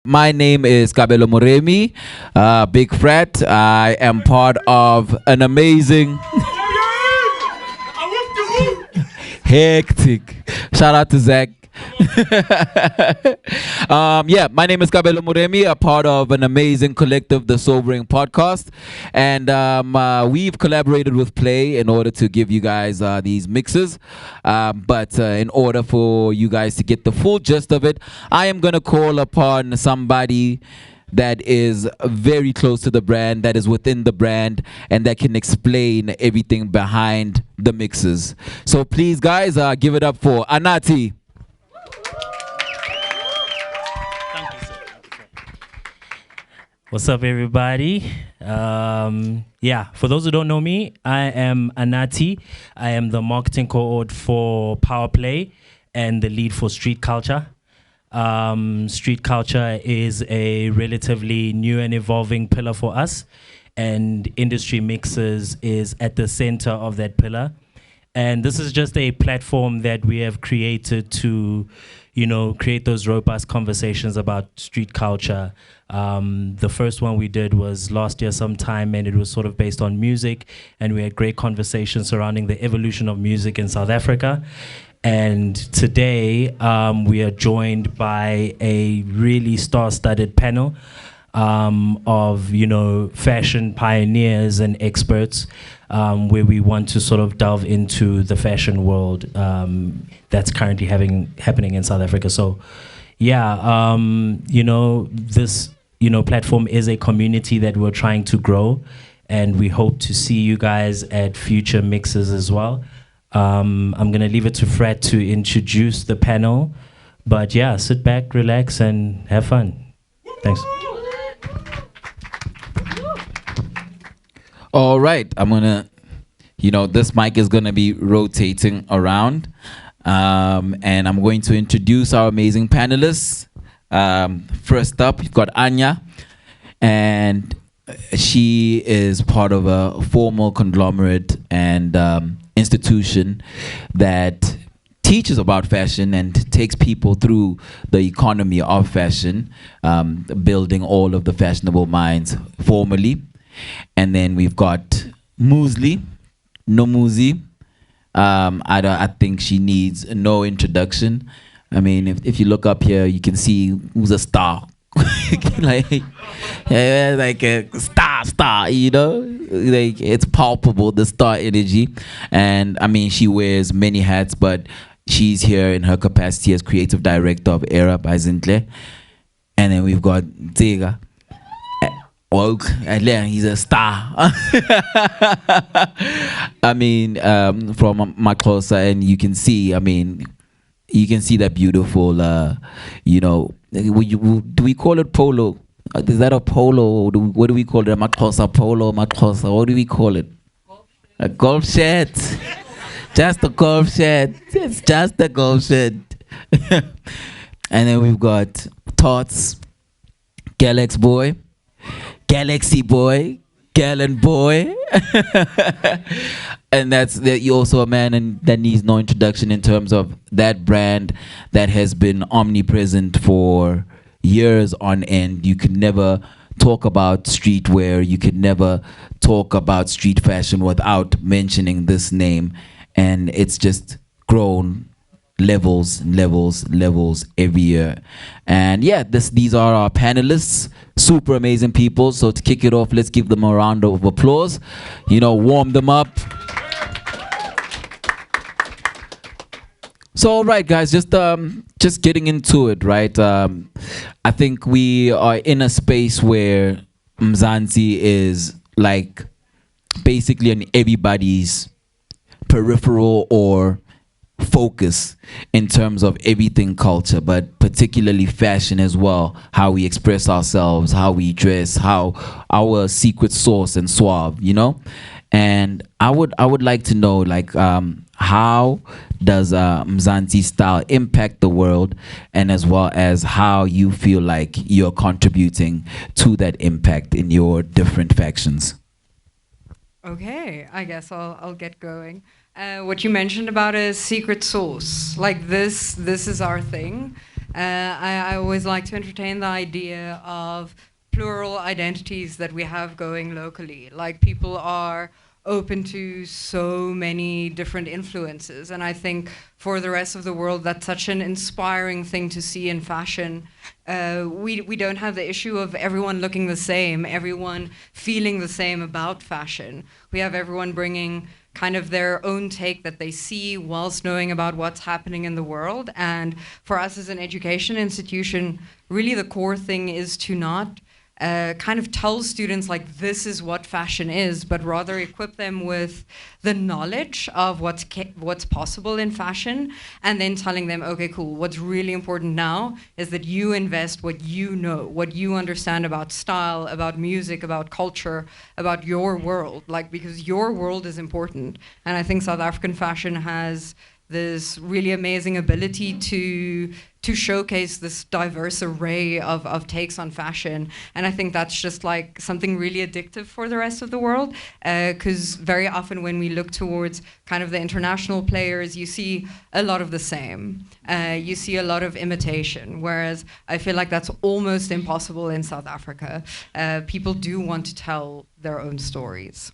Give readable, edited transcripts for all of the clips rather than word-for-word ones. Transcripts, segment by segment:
My name is Kabelo Moremi, Big Frat. I am part of an amazing hectic. Shout out to Zach. Yeah, my name is Kabelo Muremi, a part of an amazing collective, the Sobering Podcast, and we've collaborated with Play in order to give you guys these mixes. But in order for you guys to get the full gist of it, I am gonna call upon somebody that is very close to the brand, that is within the brand, and that can explain everything behind the mixes. So please, guys, give it up for Anati. What's up, everybody? Yeah, for those who don't know me, I am Anati. I am the marketing coord for Power Play and the lead for Street Culture. Street Culture is a relatively new and evolving pillar for us, and Industry Mixes is at the center of that pillar. And this is just a platform that we have created to, create those robust conversations about street culture. The first one we did was last year sometime, and it was sort of based on music, and we had great conversations surrounding the evolution of music in South Africa. And today we are joined by a really star-studded panel of fashion pioneers and experts, where we want to sort of delve into the fashion world that's currently happening in South Africa. So yeah, this platform is a community that we're trying to grow, and we hope to see you guys at future mixes as well. I'm gonna leave it to Frat to introduce the panel, but yeah, sit back, relax, and have fun. Thanks. All right, I'm gonna, this mic is gonna be rotating around, and I'm going to introduce our amazing panelists. First up, you've got Anya, and she is part of a formal conglomerate and institution that teaches about fashion and takes people through the economy of fashion, building all of the fashionable minds formally. And then we've got Nomuzi. I think she needs no introduction. I mean, if you look up here, you can see who's a star. like a star, like it's palpable, the star energy. And I mean, she wears many hats, but she's here in her capacity as creative director of Era by Zintle. And then we've got Ntsika. Well, he's a star. I mean, from my closer, and you can see, that beautiful, do we call it polo? Is that a polo? Or what do we call it? A Maklosa polo, Maklosa. What do we call it? A golf shirt. Just a golf shirt. It's just a golf shirt. And then we've got Tots, Galaxy Boy, Galaxy Boy, Gallon Boy. And you're also a man and that needs no introduction in terms of that brand that has been omnipresent for years on end. You could never talk about streetwear, you could never talk about street fashion without mentioning this name. And it's just grown levels every year. And yeah, these are our panelists, super amazing people. So to kick it off, let's give them a round of applause, warm them up. So all right, guys, just getting into it, right? I think we are in a space where Mzansi is like basically on everybody's peripheral or focus in terms of everything culture, but particularly fashion as well. How we express ourselves, how we dress, how our secret sauce and suave, And I would like to know, like, how does Mzansi style impact the world, and as well as how you feel like you're contributing to that impact in your different factions? Okay, I guess I'll get going. What you mentioned about a secret sauce, like this is our thing. I always like to entertain the idea of plural identities that we have going locally. Like people are open to so many different influences. And I think for the rest of the world, that's such an inspiring thing to see in fashion. We don't have the issue of everyone looking the same, everyone feeling the same about fashion. We have everyone bringing kind of their own take that they see whilst knowing about what's happening in the world. And for us as an education institution, really the core thing is to not kind of tell students like this is what fashion is, but rather equip them with the knowledge of what's possible in fashion, and then telling them, okay, cool, what's really important now is that you invest what you know, what you understand about style, about music, about culture, about your world, like because your world is important. And I think South African fashion has this really amazing ability to showcase this diverse array of takes on fashion. And I think that's just like something really addictive for the rest of the world, because very often when we look towards kind of the international players, you see a lot of the same. You see a lot of imitation, whereas I feel like that's almost impossible in South Africa. People do want to tell their own stories.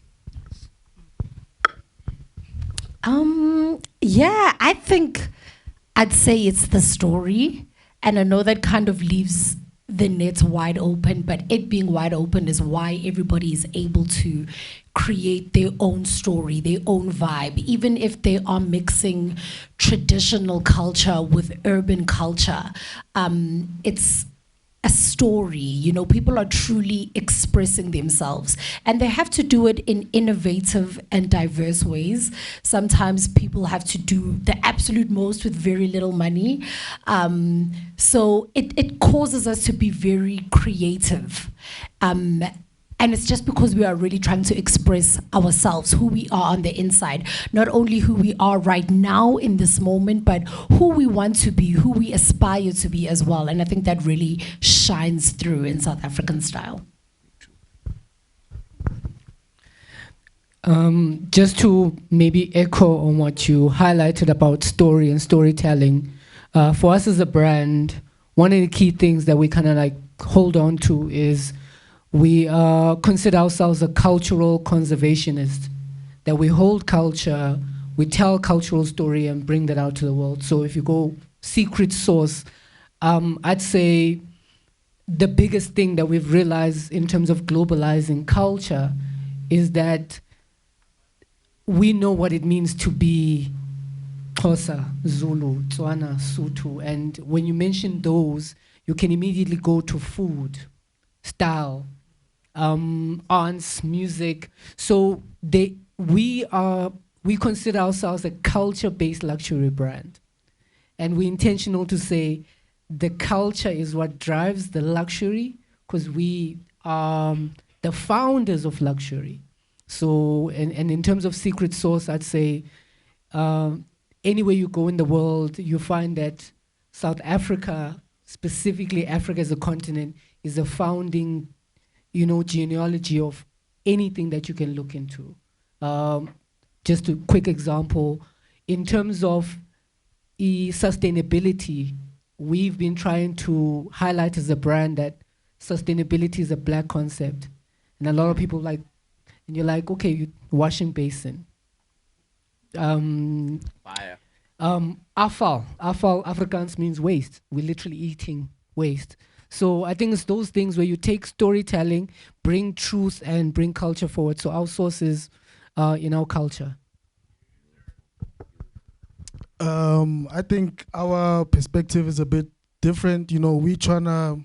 Yeah, I think I'd say it's the story. And I know that kind of leaves the net wide open, but it being wide open is why everybody is able to create their own story, their own vibe, even if they are mixing traditional culture with urban culture. It's a story, you know, people are truly expressing themselves, and they have to do it in innovative and diverse ways. Sometimes people have to do the absolute most with very little money. So it causes us to be very creative. And it's just because we are really trying to express ourselves, who we are on the inside, not only who we are right now in this moment, but who we want to be, who we aspire to be as well. And I think that really shines through in South African style. Just to maybe echo on what you highlighted about story and storytelling, for us as a brand, one of the key things that we kind of like hold on to is we consider ourselves a cultural conservationist, that we hold culture, we tell cultural story and bring that out to the world. So if you go secret sauce, I'd say the biggest thing that we've realized in terms of globalizing culture is that we know what it means to be Xhosa, Zulu, Tswana, Sotho. And when you mention those, you can immediately go to food, style, arts, music. So we consider ourselves a culture-based luxury brand. And we're intentional to say the culture is what drives the luxury, because we are the founders of luxury. So, and in terms of secret sauce, I'd say anywhere you go in the world, you find that South Africa, specifically Africa as a continent, is a founding, you know, genealogy of anything that you can look into. Just a quick example, in terms of sustainability, we've been trying to highlight as a brand that sustainability is a black concept. And a lot of people like, and you're like, okay, washing basin. Fire. Afal Afrikaans means waste. We're literally eating waste. So I think it's those things where you take storytelling, bring truth, and bring culture forward. So our source is in our culture. I think our perspective is a bit different. You know, we're trying to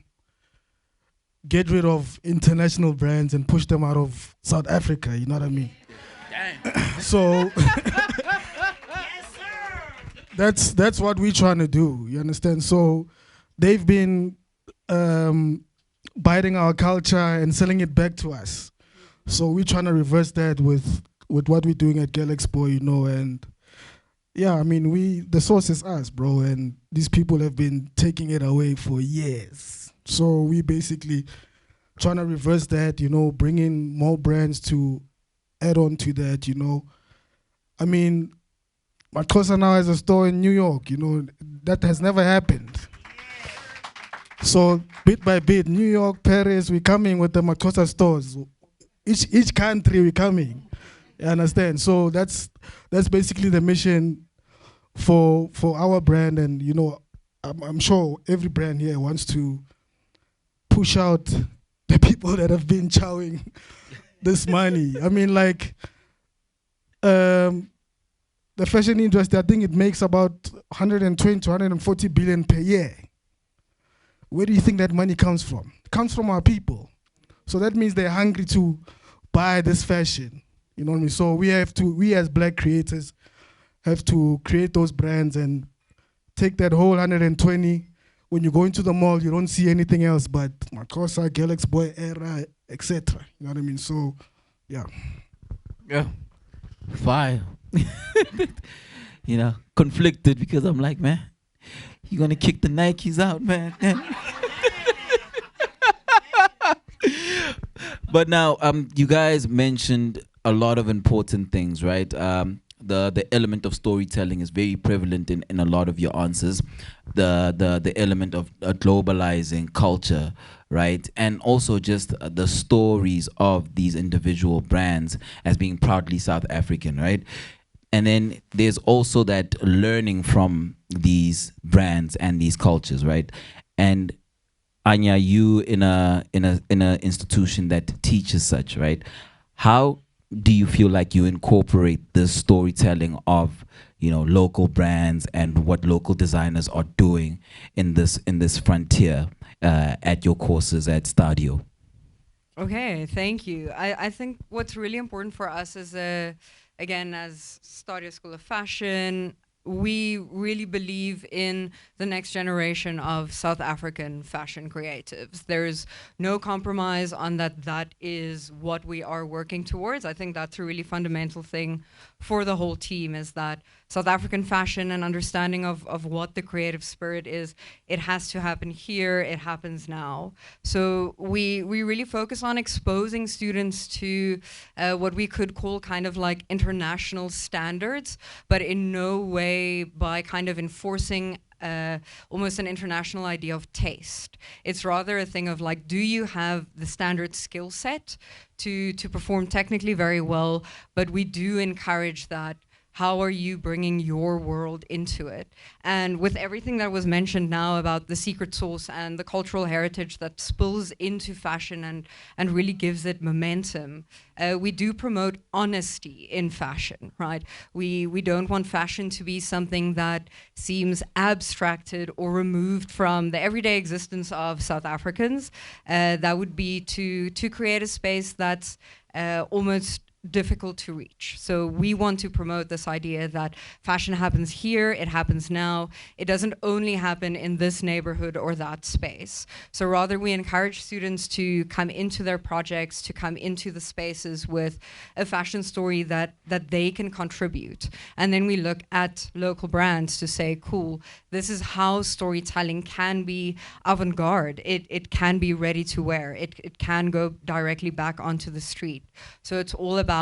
get rid of international brands and push them out of South Africa. You know what I mean? Damn. So that's what we're trying to do. You understand? So they've been biting our culture and selling it back to us. So we're trying to reverse that with what we're doing at Girl Expo, you know, and yeah, I mean, the source is us, bro, and these people have been taking it away for years. So we basically trying to reverse that, you know, bring in more brands to add on to that, you know. I mean, my cousin now has a store in New York, you know, that has never happened. So bit by bit, New York, Paris, we're coming with the Makosa stores. Each country we're coming. You understand? So that's basically the mission for our brand, and you know, I'm sure every brand here wants to push out the people that have been chowing this money. I mean, like, the fashion industry, I think it makes about 120 to 140 billion per year. Where do you think that money comes from? It comes from our people. So that means they're hungry to buy this fashion. You know what I mean? So we as black creators have to create those brands and take that whole 120. When you go into the mall, you don't see anything else but Makosa, Galaxy Boy, Era, etc. You know what I mean? So, yeah. Yeah. Fire. You know, conflicted because I'm like, man, you're gonna kick the Nikes out, man. But now, you guys mentioned a lot of important things, right? The element of storytelling is very prevalent in a lot of your answers. The element of globalizing culture, right? And also just the stories of these individual brands as being proudly South African, right? And then there's also that learning from these brands and these cultures, right? And Anya, you in a institution that teaches such, right? How do you feel like you incorporate the storytelling of, you know, local brands and what local designers are doing in this frontier at your courses at Stadio? Okay, thank you. I think what's really important for us is, again, as Stadio School of Fashion, we really believe in the next generation of South African fashion creatives. There's no compromise on that. That is what we are working towards. I think that's a really fundamental thing for the whole team, is that South African fashion and understanding of what the creative spirit is, it has to happen here, it happens now. So we really focus on exposing students to what we could call kind of like international standards, but in no way by kind of enforcing almost an international idea of taste. It's rather a thing of like, do you have the standard skill set to perform technically very well, but we do encourage that. How are you bringing your world into it? And with everything that was mentioned now about the secret sauce and the cultural heritage that spills into fashion and really gives it momentum, we do promote honesty in fashion, right? We don't want fashion to be something that seems abstracted or removed from the everyday existence of South Africans. That would be to create a space that's almost difficult to reach. So we want to promote this idea that fashion happens here, it happens now. It doesn't only happen in this neighborhood or that space. So rather we encourage students to come into their projects, to come into the spaces with a fashion story that they can contribute. And then we look at local brands to say, cool, this is how storytelling can be avant-garde. It can be ready to wear. It can go directly back onto the street. So it's all about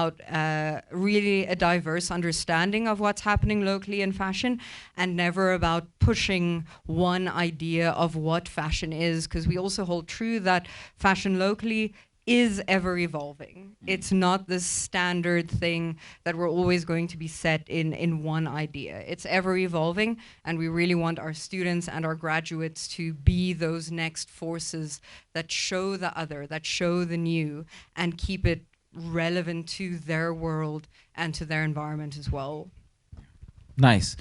really a diverse understanding of what's happening locally in fashion, and never about pushing one idea of what fashion is, because we also hold true that fashion locally is ever evolving. It's not this standard thing that we're always going to be set in one idea. It's ever evolving, and we really want our students and our graduates to be those next forces that show the other, that show the new, and keep it relevant to their world and to their environment as well. Nice.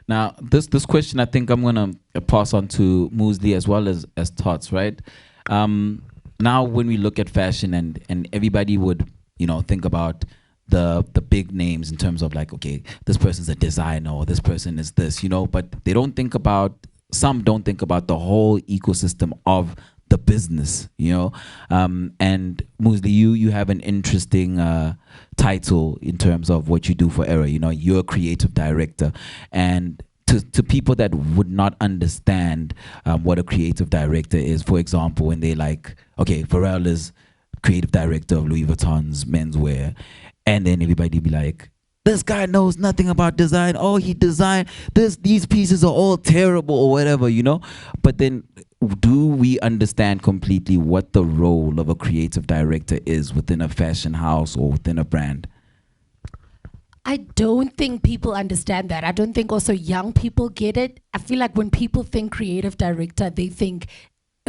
Now, this question I think I'm gonna pass on to Muesli as well as Tots, right? Now, when we look at fashion, and everybody would, you know, think about the big names in terms of like, okay, this person's a designer or this person is this, you know, but they don't think about, some don't think about the whole ecosystem of the business, you know. And Muesli, you have an interesting title in terms of what you do for Era. You know, you're a creative director, and to people that would not understand what a creative director is, for example, when they like, okay, Pharrell is creative director of Louis Vuitton's menswear, and then everybody be like, this guy knows nothing about design. Oh, he designed this. These pieces are all terrible or whatever, you know. But then do we understand completely what the role of a creative director is within a fashion house or within a brand? I don't think people understand that. I don't think also young people get it. I feel like when people think creative director, they think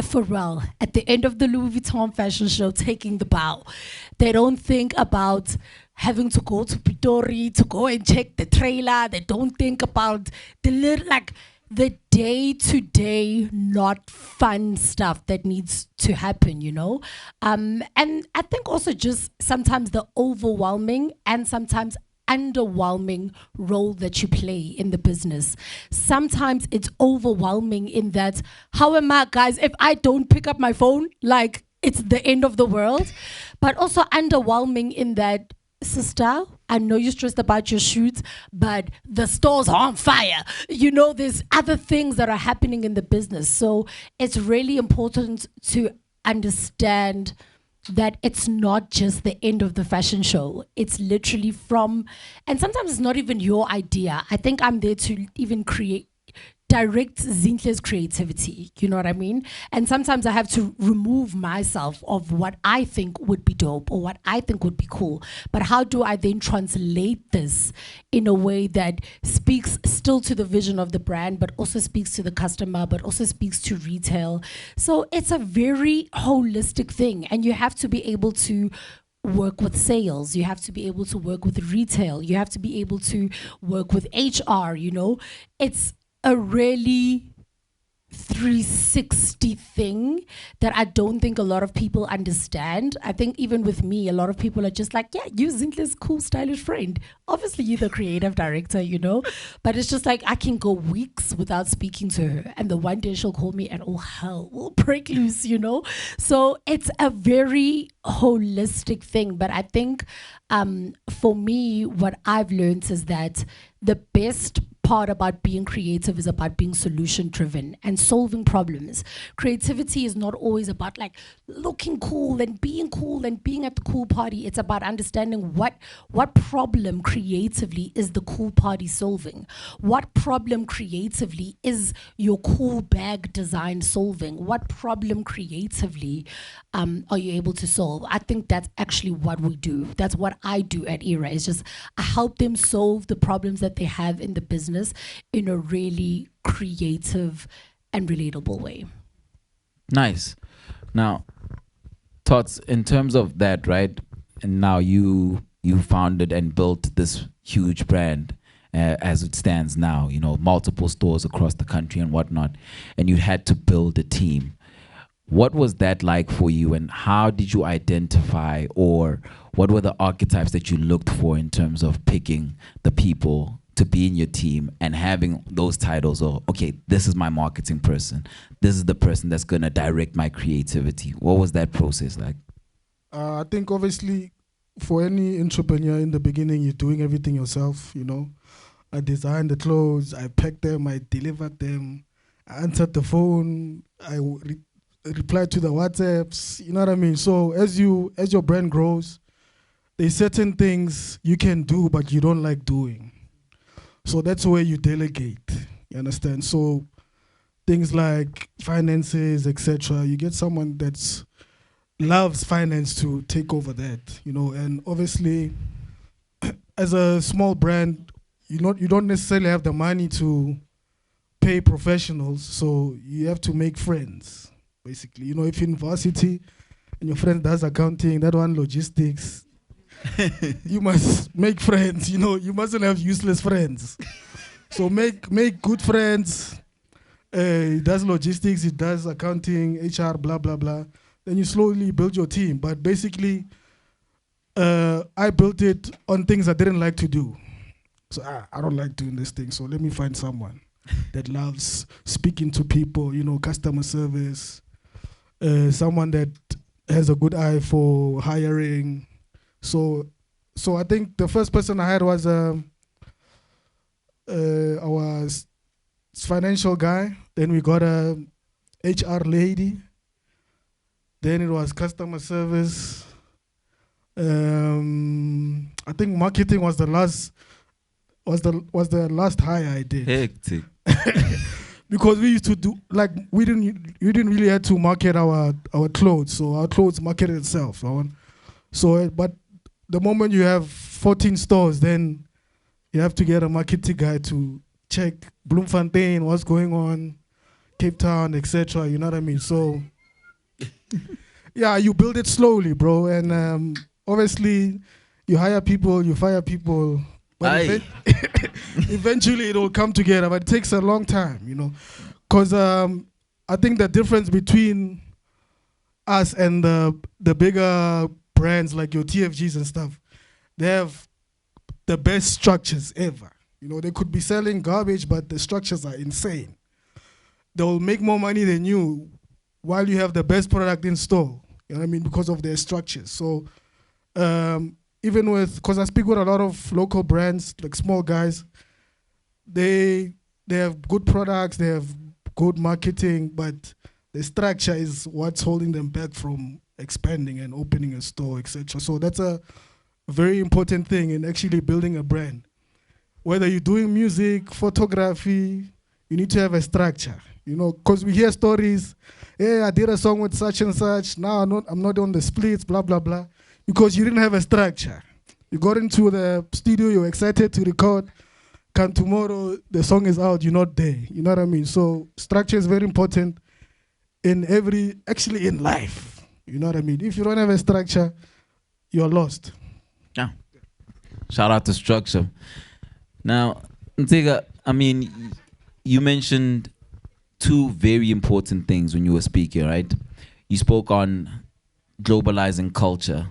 Pharrell at the end of the Louis Vuitton fashion show taking the bow. They don't think about having to go to Pitori to go and check the trailer. They don't think about the little, like the day-to-day not fun stuff that needs to happen, you know? And I think also just sometimes the overwhelming and sometimes underwhelming role that you play in the business. Sometimes it's overwhelming in that, how am I, guys, if I don't pick up my phone, like it's the end of the world. But also underwhelming in that, sister, I know you're stressed about your shoots, but the stores are on fire. You know, there's other things that are happening in the business. So it's really important to understand that it's not just the end of the fashion show. It's literally from, and sometimes it's not even your idea. I think I'm there to even direct Zinhle's creativity, you know what I mean? And sometimes I have to remove myself of what I think would be dope or what I think would be cool. But how do I then translate this in a way that speaks still to the vision of the brand, but also speaks to the customer, but also speaks to retail? So it's a very holistic thing, and you have to be able to work with sales, you have to be able to work with retail, you have to be able to work with HR, you know? It's a really 360 thing that I don't think a lot of people understand. I think even with me, a lot of people are just like, yeah, you're Zinhle's cool, stylish friend. Obviously, you're the creative director, you know? But it's just like, I can go weeks without speaking to her. And the one day she'll call me and all hell will break loose, you know? So it's a very holistic thing. But I think for me, what I've learned is that the best part about being creative is about being solution driven and solving problems. Creativity is not always about like looking cool and being at the cool party. It's about understanding what problem creatively is the cool party solving. What problem creatively is your cool bag design solving? What problem creatively are you able to solve? I think that's actually what we do. That's what I do at Era. It's just I help them solve the problems that they have in the business in a really creative and relatable way. Nice. Now, thoughts in terms of that, right? And now you founded and built this huge brand as it stands now, you know, multiple stores across the country and whatnot, and you had to build a team. What was that like for you, and how did you identify, or what were the archetypes that you looked for in terms of picking the people to be in your team and having those titles of, okay, this is my marketing person, this is the person that's going to direct my creativity? What was that process like? I think obviously for any entrepreneur in the beginning, you're doing everything yourself, you know. I designed the clothes, I packed them, I delivered them, I answered the phone, I replied to the WhatsApps, you know what I mean? So as your brand grows, there's certain things you can do but you don't like doing. So that's where you delegate, you understand? So things like finances, etc. You get someone that loves finance to take over that, you know. And obviously, as a small brand, you don't necessarily have the money to pay professionals, so you have to make friends, basically. You know, if you're in varsity and your friend does accounting, that one logistics, you must make friends, you know. You mustn't have useless friends. So make good friends. It does logistics, it does accounting, HR, blah, blah, blah. Then you slowly build your team. But basically, I built it on things I didn't like to do. So I don't like doing this thing, so let me find someone that loves speaking to people, you know, customer service, someone that has a good eye for hiring. So I think the first person I had was our financial guy. Then we got a HR lady. Then it was customer service. I think marketing was the last hire I did. Hectic. because we used to do like we didn't really have to market our clothes, so our clothes marketed itself. So but the moment you have 14 stores, then you have to get a marketing guy to check Bloemfontein, what's going on, Cape Town, etc. You know what I mean? So yeah, you build it slowly, bro, and obviously you hire people, you fire people, but eventually it will come together. But it takes a long time, you know, because I think the difference between us and the bigger brands like your TFGs and stuff, they have the best structures ever. You know, they could be selling garbage, but the structures are insane. They will make more money than you while you have the best product in store. You know what I mean? Because of their structures. So even with, because I speak with a lot of local brands, like small guys, they have good products, they have good marketing, but the structure is what's holding them back from expanding and opening a store, etc. So that's a very important thing in actually building a brand. Whether you're doing music, photography, you need to have a structure, you know, because we hear stories, hey, I did a song with such and such, now I'm not on the splits, blah, blah, blah, because you didn't have a structure. You got into the studio, you're excited to record, come tomorrow, the song is out, you're not there, you know what I mean? So structure is very important actually in life, you know what I mean? If you don't have a structure, you're lost. Yeah. Shout out to structure. Now, Ntsika, I mean, you mentioned two very important things when you were speaking, right? You spoke on globalizing culture,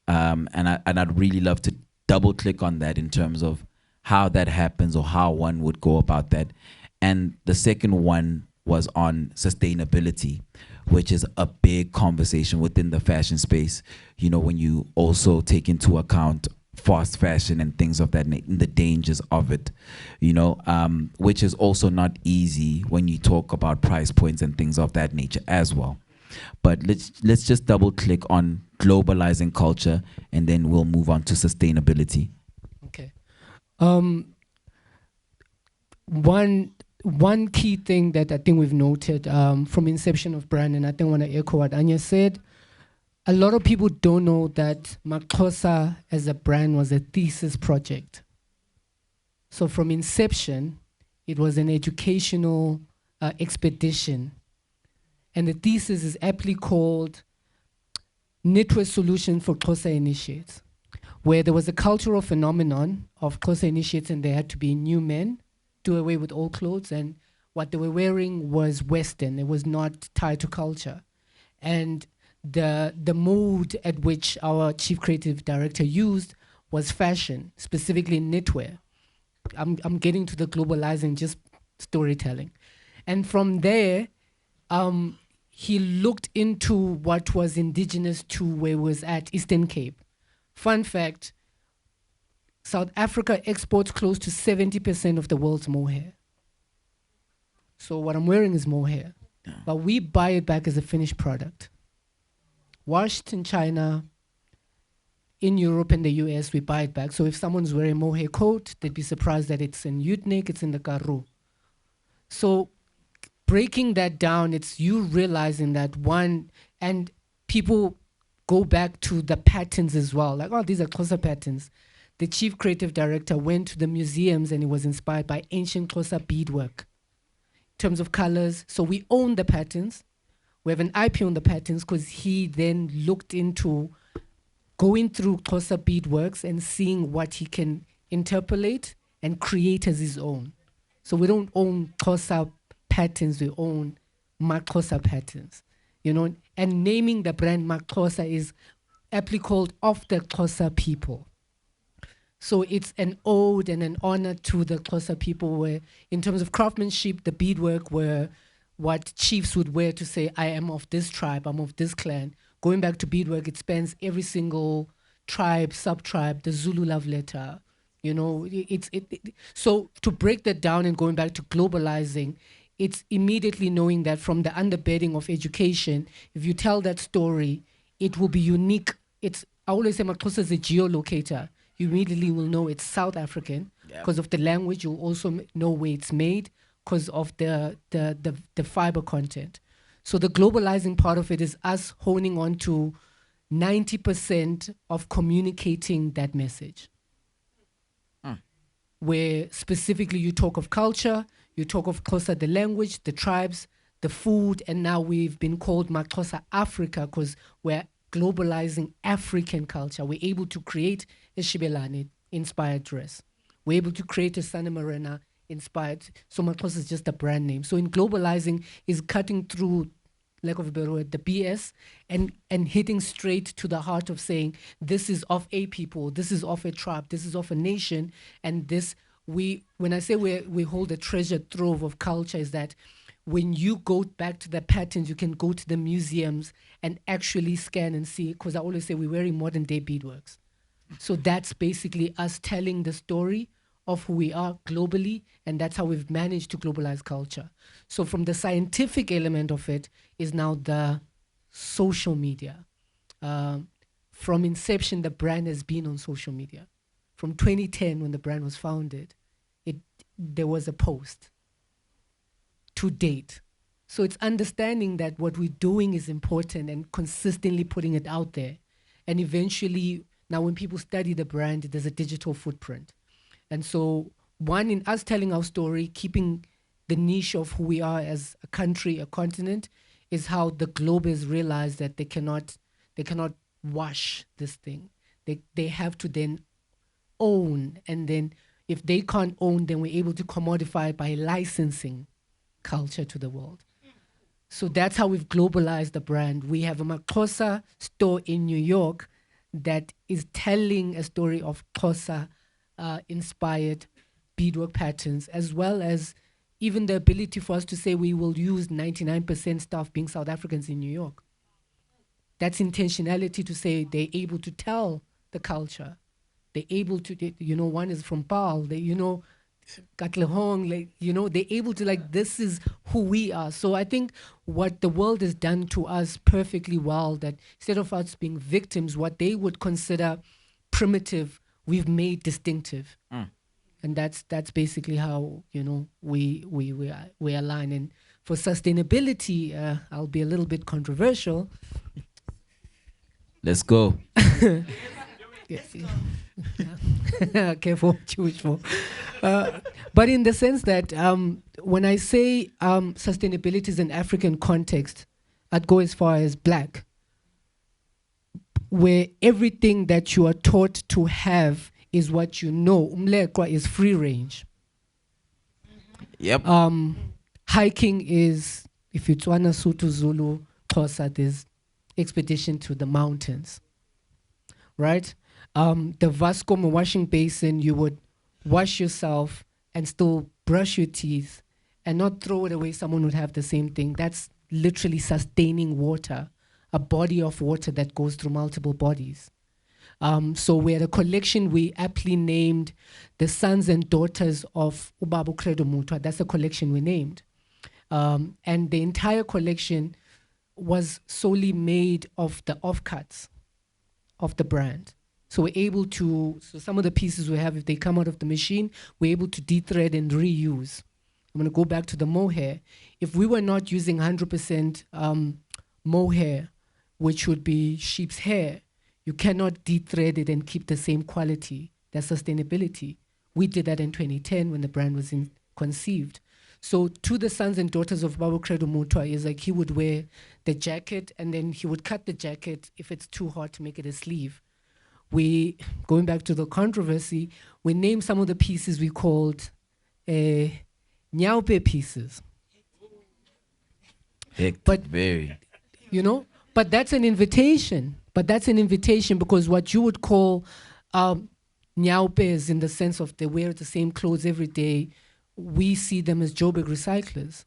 and I'd really love to double click on that in terms of how that happens or how one would go about that. And the second one was on sustainability, which is a big conversation within the fashion space. You know, when you also take into account fast fashion and things of that the dangers of it, you know, which is also not easy when you talk about price points and things of that nature as well. But let's just double click on globalizing culture, and then we'll move on to sustainability. Okay. One key thing that I think we've noted from inception of brand, and I think I want to echo what Anya said, a lot of people don't know that Maxxosa as a brand was a thesis project. So from inception, it was an educational expedition. And the thesis is aptly called Knitwear Solution for Xhosa Initiates, where there was a cultural phenomenon of Xhosa Initiates and they had to be new men, do away with old clothes, and what they were wearing was Western. It was not tied to culture. And the mode at which our chief creative director used was fashion, specifically knitwear. I'm getting to the globalizing, just storytelling. And from there, he looked into what was indigenous to where it was at Eastern Cape. Fun fact, South Africa exports close to 70% of the world's mohair. So what I'm wearing is mohair, but we buy it back as a finished product. Washed in China, in Europe and the US, we buy it back. So if someone's wearing a mohair coat, they'd be surprised that it's in Utnik, it's in the Karoo. So breaking that down, it's you realizing that one, and people go back to the patterns as well. Like, oh, these are Xhosa patterns. The chief creative director went to the museums and he was inspired by ancient Xhosa beadwork in terms of colors. So we own the patterns. We have an IP on the patterns because he then looked into going through Xhosa beadworks and seeing what he can interpolate and create as his own. So we don't own Xhosa patterns, we own Maxxosa patterns, you know, and naming the brand Maxxosa is aptly called of the Xhosa people. So it's an ode and an honor to the Xhosa people where, in terms of craftsmanship, the beadwork were what chiefs would wear to say, I am of this tribe, I'm of this clan. Going back to beadwork, it spans every single tribe, sub-tribe, the Zulu love letter. You know, so to break that down and going back to globalizing, it's immediately knowing that from the underbedding of education, if you tell that story, it will be unique. I always say Maxxosa is a geolocator. You immediately will know it's South African because of the language. You'll also know where it's made, because of the fiber content. So the globalizing part of it is us honing on to 90% of communicating that message. Where specifically you talk of culture, you talk of Xhosa, the language, the tribes, the food, and now we've been called Maxhosa Africa because we're globalizing African culture. We're able to create a Shibelani inspired dress. We're able to create a Sana Marina inspired. So Maxhosa is just a brand name. So in globalizing is cutting through, lack of a better word, the BS and hitting straight to the heart of saying this is of a people, this is of a tribe, this is of a nation, and this when I say we hold a treasure trove of culture is that when you go back to the patterns, you can go to the museums and actually scan and see, because I always say we're wearing modern day beadworks. So that's basically us telling the story of who we are globally, and that's how we've managed to globalize culture. So from the scientific element of it is now the social media. From inception, the brand has been on social media. From 2010, when the brand was founded, there was a post to date. So it's understanding that what we're doing is important and consistently putting it out there. And eventually, now when people study the brand, there's a digital footprint. And so one, in us telling our story, keeping the niche of who we are as a country, a continent, is how the globe has realized that they cannot wash this thing. They have to then own, and then if they can't own, then we're able to commodify by licensing culture to the world. So that's how we've globalized the brand. We have a Maxhosa store in New York that is telling a story of Xhosa inspired beadwork patterns, as well as even the ability for us to say we will use 99% staff being South Africans in New York. That's intentionality to say they're able to tell the culture. They're able to, one is from Paul, Katlehong, they're able to, this is who we are. So I think what the world has done to us perfectly well, that instead of us being victims, what they would consider primitive, we've made distinctive. And that's basically how, we align. And for sustainability, I'll be a little bit controversial. Let's go. Careful what you wish for. But in the sense that when I say sustainability is an African context, I'd go as far as black, where everything that you are taught to have is what you know. Umlekwa is free range. Yep. Hiking is, if it's Tswana, Sotho, Zulu, Xhosa, there's expedition to the mountains, right? The Vasco washing basin, you would wash yourself and still brush your teeth and not throw it away. Someone would have the same thing. That's literally sustaining water, a body of water that goes through multiple bodies. So we had a collection we aptly named the Sons and Daughters of Ubaba Credo Mutwa. That's the collection we named. And the entire collection was solely made of the offcuts of the brand. So we're able to, so some of the pieces we have, if they come out of the machine, we're able to de-thread and reuse. I'm going to go back to the mohair. If we were not using 100% mohair, which would be sheep's hair, you cannot de-thread it and keep the same quality, that sustainability. We did that in 2010 when the brand was conceived. So to the sons and daughters of Baba Credo Mutwa is like he would wear the jacket and then he would cut the jacket if it's too hot to make it a sleeve. Going back to the controversy, we named some of the pieces we called Nyaupe pieces. But that's an invitation. But that's an invitation because what you would call Nyaupes in the sense of they wear the same clothes every day, we see them as Joburg recyclers.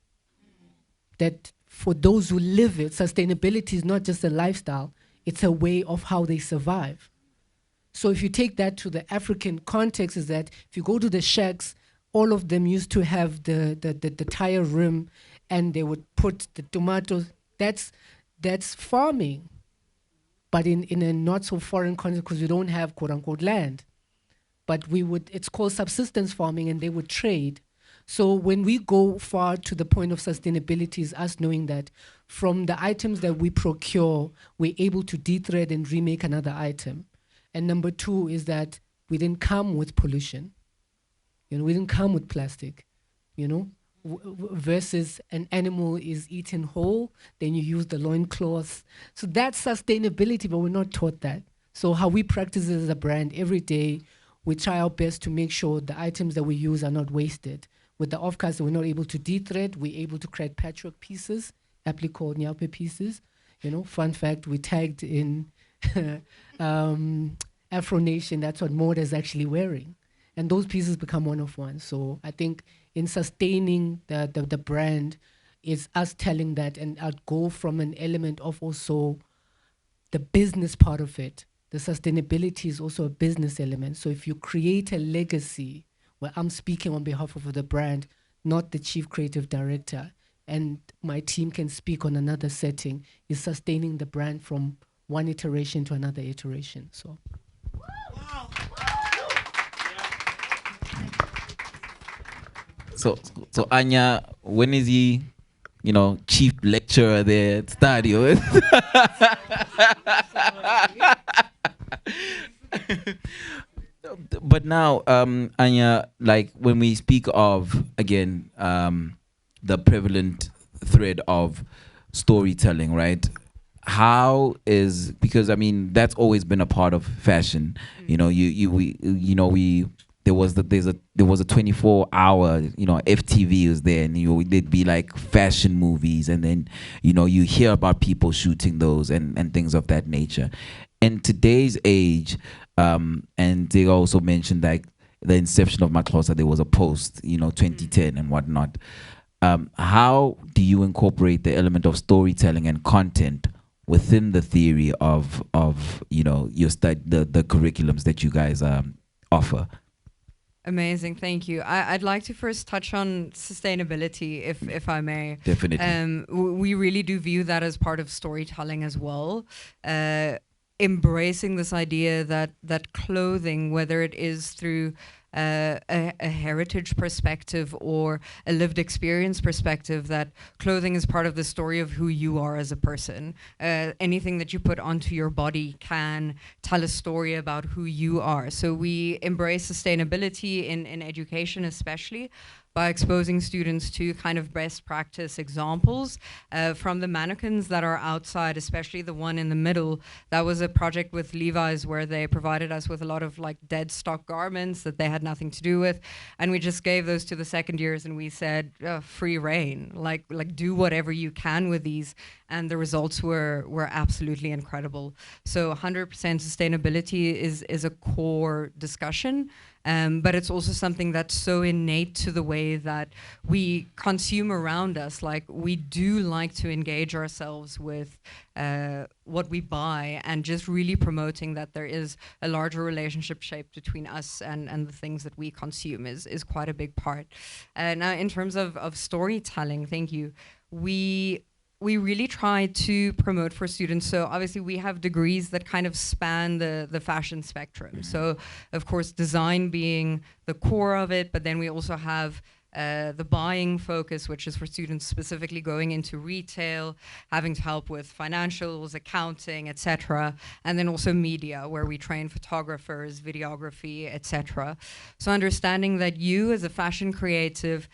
That for those who live it, sustainability is not just a lifestyle, it's a way of how they survive. So if you take that to the African context, is that if you go to the shacks, all of them used to have the tire rim and they would put the tomatoes. That's farming. But in a not so foreign context because we don't have quote unquote land. But it's called subsistence farming and they would trade. So when we go far to the point of sustainability is us knowing that from the items that we procure, we're able to de-thread and remake another item. And number two is that we didn't come with pollution. You know, we didn't come with plastic, you know, versus an animal is eaten whole, then you use the loincloth. So that's sustainability, but we're not taught that. So how we practice it as a brand every day, we try our best to make sure the items that we use are not wasted. With the offcuts that we're not able to de-thread, we're able to create patchwork pieces, aptly called nyape pieces. You know, fun fact, we tagged in Afro Nation, that's what Maud is actually wearing. And those pieces become one of one. So I think in sustaining the brand is us telling that, and I'd go from an element of also the business part of it. The sustainability is also a business element. So if you create a legacy, where I'm speaking on behalf of the brand, not the chief creative director, and my team can speak on another setting, is sustaining the brand from one iteration to another iteration. So. Wow. So Anya, when is he, you know, chief lecturer there at Stadio? But now, Anya, like when we speak of, again, the prevalent thread of storytelling, right? How is, because I mean that's always been a part of fashion. You know, we there was a 24-hour, you know, FTV was there, and there'd be like fashion movies, and then you hear about people shooting those and things of that nature. In today's age, and they also mentioned like the inception of Maxhosa, there was a post, 2010 and whatnot. How do you incorporate the element of storytelling and content within the theory of your the curriculums that you guys offer? Amazing, thank you. I'd like to first touch on sustainability, if I may. Definitely. We really do view that as part of storytelling as well. Embracing this idea that clothing, whether it is through a heritage perspective or a lived experience perspective, that clothing is part of the story of who you are as a person. Anything that you put onto your body can tell a story about who you are. So we embrace sustainability in education, especially by exposing students to kind of best practice examples from the mannequins that are outside, especially the one in the middle. That was a project with Levi's where they provided us with a lot of like dead stock garments that they had nothing to do with, and we just gave those to the second years and we said, free reign, like do whatever you can with these, and the results were absolutely incredible. So 100% sustainability is a core discussion. But it's also something that's so innate to the way that we consume around us. Like, we do like to engage ourselves with what we buy, and just really promoting that there is a larger relationship shaped between us and the things that we consume is quite a big part. Now, in terms of storytelling, thank you. We really try to promote for students. So obviously we have degrees that kind of span the fashion spectrum. So of course design being the core of it, but then we also have the buying focus, which is for students specifically going into retail, having to help with financials, accounting, etc. And then also media, where we train photographers, videography, etc. So understanding that you as a fashion creative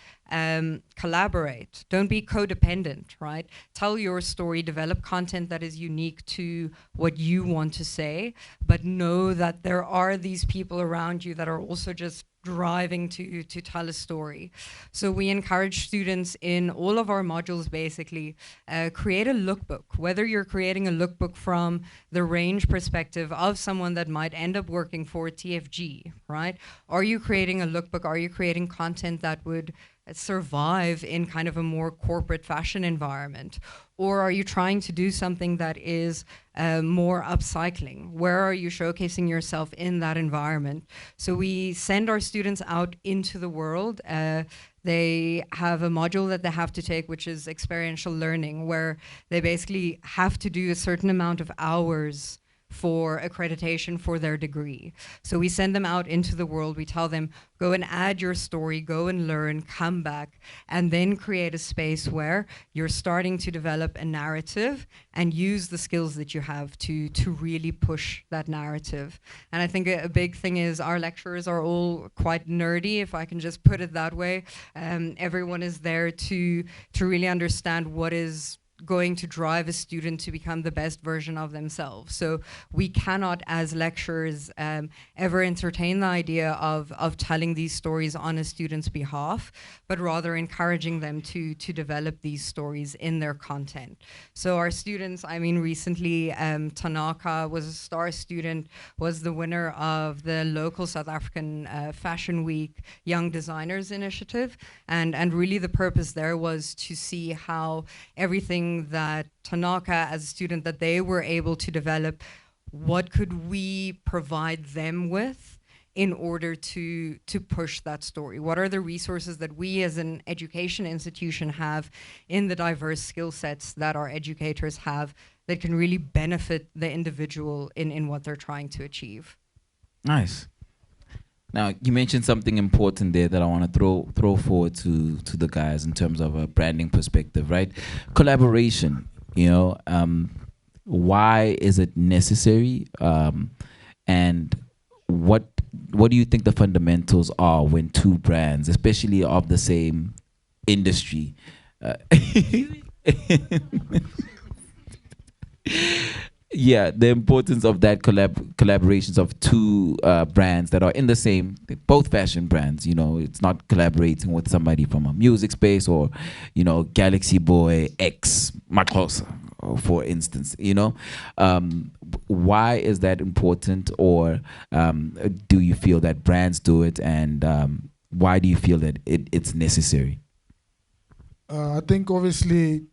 collaborate. Don't be codependent, right? Tell your story, develop content that is unique to what you want to say, but know that there are these people around you that are also just driving to tell a story. So we encourage students in all of our modules, basically, create a lookbook, whether you're creating a lookbook from the range perspective of someone that might end up working for TFG, right? Are you creating a lookbook? Are you creating content that would survive in kind of a more corporate fashion environment? Or are you trying to do something that is more upcycling? Where are you showcasing yourself in that environment? So we send our students out into the world. They have a module that they have to take, which is experiential learning, where they basically have to do a certain amount of hours for accreditation for their degree. So we send them out into the world. We tell them, go and add your story, go and learn, come back, and then create a space where you're starting to develop a narrative and use the skills that you have to really push that narrative. And I think a big thing is our lecturers are all quite nerdy, if I can just put it that way. Everyone is there to really understand what is going to drive a student to become the best version of themselves. So we cannot, as lecturers, ever entertain the idea of telling these stories on a student's behalf, but rather encouraging them to develop these stories in their content. So our students, I mean, recently Tanaka was a star student, was the winner of the local South African Fashion Week Young Designers Initiative, and really the purpose there was to see how everything that Tanaka as a student that they were able to develop, what could we provide them with in order to push that story? What are the resources that we as an education institution have in the diverse skill sets that our educators have that can really benefit the individual in what they're trying to achieve? Nice. Now, you mentioned something important there that I want to throw forward to the guys in terms of a branding perspective, right? Collaboration, why is it necessary? And what do you think the fundamentals are when two brands, especially of the same industry, yeah, the importance of that collaborations of two brands that are in the same, both fashion brands. It's not collaborating with somebody from a music space or, Galaxy Boy X Maxhosa, for instance. Why is that important, or do you feel that brands do it, and why do you feel that it's necessary? I think obviously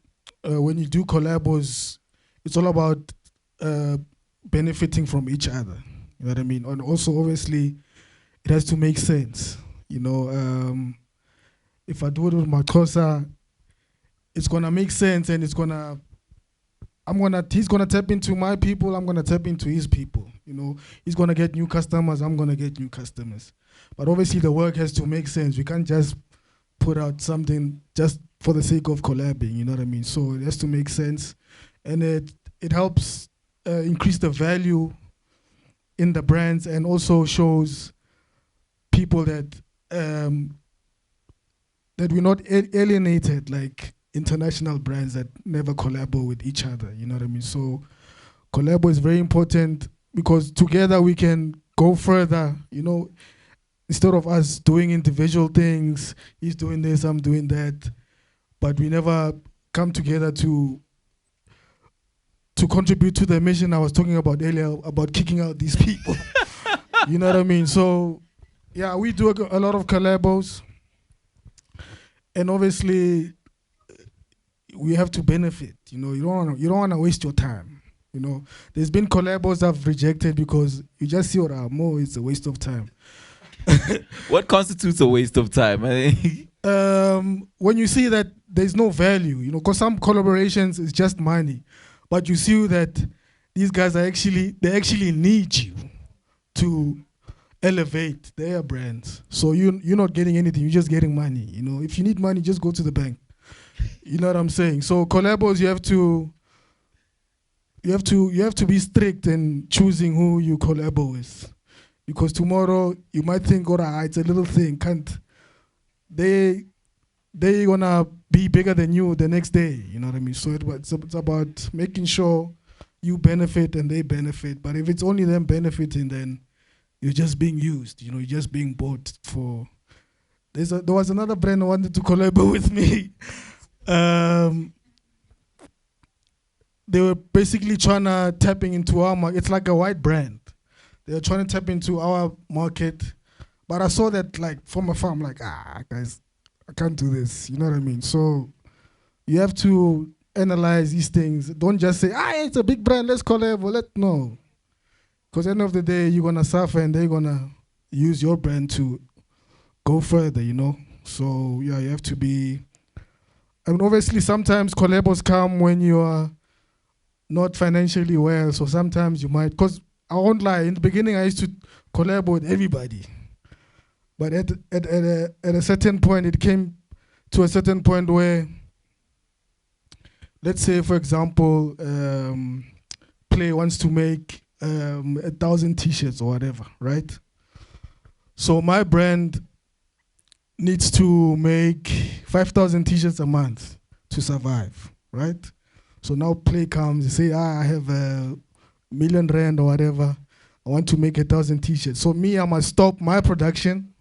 when you do collabos, it's all about benefiting from each other. You know what I mean? And also, obviously, it has to make sense. If I do it with Maxhosa, it's gonna make sense, and he's gonna tap into my people. I'm gonna tap into his people. He's gonna get new customers. I'm gonna get new customers. But obviously, the work has to make sense. We can't just put out something just for the sake of collabing. You know what I mean? So it has to make sense, and it helps increase the value in the brands, and also shows people that that we're not alienated like international brands that never collabo with each other. You know what I mean? So collabo is very important because together we can go further. Instead of us doing individual things, he's doing this, I'm doing that, but we never come together to contribute to the mission I was talking about earlier, about kicking out these people. You know what I mean? So, yeah, we do a lot of collabos. And obviously, we have to benefit. You don't want to waste your time. There's been collabos I've rejected because you just see what it's a waste of time. What constitutes a waste of time? When you see that there's no value, because some collaborations is just money. But you see that these guys they actually need you to elevate their brands. So you're not getting anything, you're just getting money. If you need money, just go to the bank. You know what I'm saying? So collabos, you have to be strict in choosing who you collabo with, because tomorrow you might think, it's a little thing, they're gonna be bigger than you the next day. You know what I mean? So it's about making sure you benefit and they benefit. But if it's only them benefiting, then you're just being used. You're just being bought for. There was another brand who wanted to collab with me. They were basically trying to tapping into our market. It's like a white brand. They were trying to tap into our market, but I saw that from afar. I'm like, guys, I can't do this. You know what I mean? So you have to analyze these things. Don't just say, it's a big brand, let's collab. No. Because at the end of the day, you're going to suffer and they're going to use your brand to go further, So, yeah, you have to be... And obviously, sometimes collabos come when you are not financially well. So sometimes you might, because I won't lie, in the beginning I used to collab with everybody. But at a certain point, it came to a certain point where, let's say, for example, Play wants to make 1,000 t-shirts or whatever, right? So my brand needs to make 5,000 t-shirts a month to survive, right? So now Play comes, you say, I have R1,000,000 or whatever. I want to make 1,000 t-shirts. So me, I must stop my production,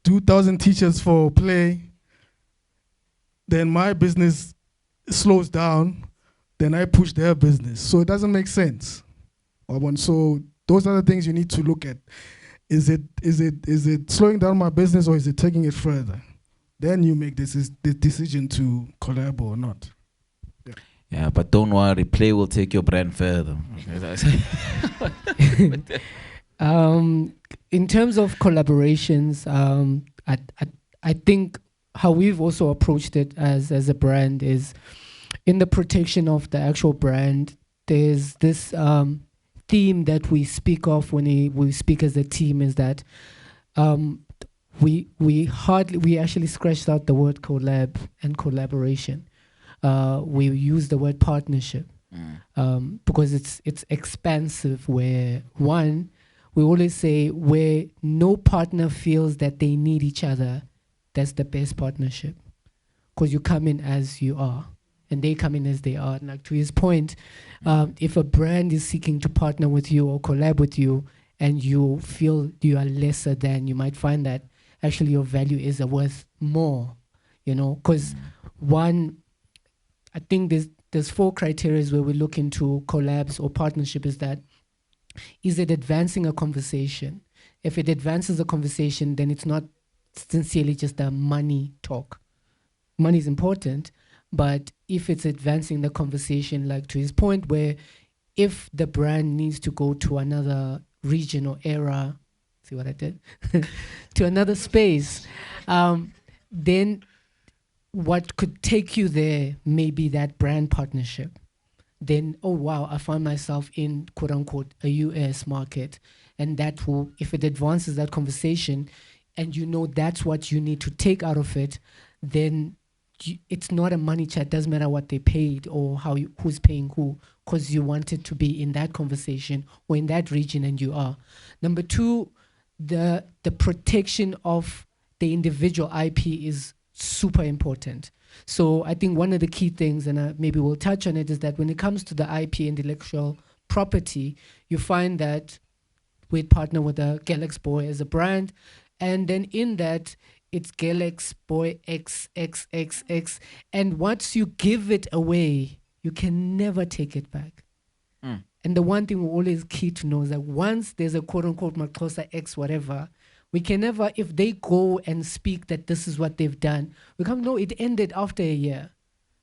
2,000 t-shirts for Play. Then my business slows down. Then I push their business. So it doesn't make sense. So those are the things you need to look at. Is it slowing down my business or is it taking it further? Then you make this decision to collab or not. Yeah, but don't worry, Play will take your brand further. In terms of collaborations, I think how we've also approached it as a brand is in the protection of the actual brand. There's this theme that we speak of when we speak as a team, is that we actually scratched out the word collab and collaboration. We use the word partnership because it's expansive, where one, we always say where no partner feels that they need each other, that's the best partnership, because you come in as you are and they come in as they are. And like to his point, if a brand is seeking to partner with you or collab with you and you feel you are lesser than, you might find that actually your value is worth more, because one, I think there's 4 criteria where we look into collabs or partnership. Is that, is it advancing a conversation? If it advances a conversation, then it's not sincerely just a money talk. Money is important, but if it's advancing the conversation, like to his point, where if the brand needs to go to another region or era, see what I did? To another space, then what could take you there may be that brand partnership. Then, oh wow, I find myself in quote unquote a US market, and that will, if it advances that conversation and that's what you need to take out of it, then it's not a money chat. Doesn't matter what they paid or who's paying who, because you wanted to be in that conversation or in that region, and you are. Number 2, the protection of the individual IP is super important. So I think one of the key things, and maybe we'll touch on it, is that when it comes to the IP, intellectual property, you find that we'd partner with a Galaxy Boy as a brand, and then in that, it's Galaxy Boy XXXX, and once you give it away, you can never take it back. And the one thing we're always key to know is that once there's a quote-unquote Maxhosa X whatever, we can never, if they go and speak that this is what they've done, we come, no, it ended after a year.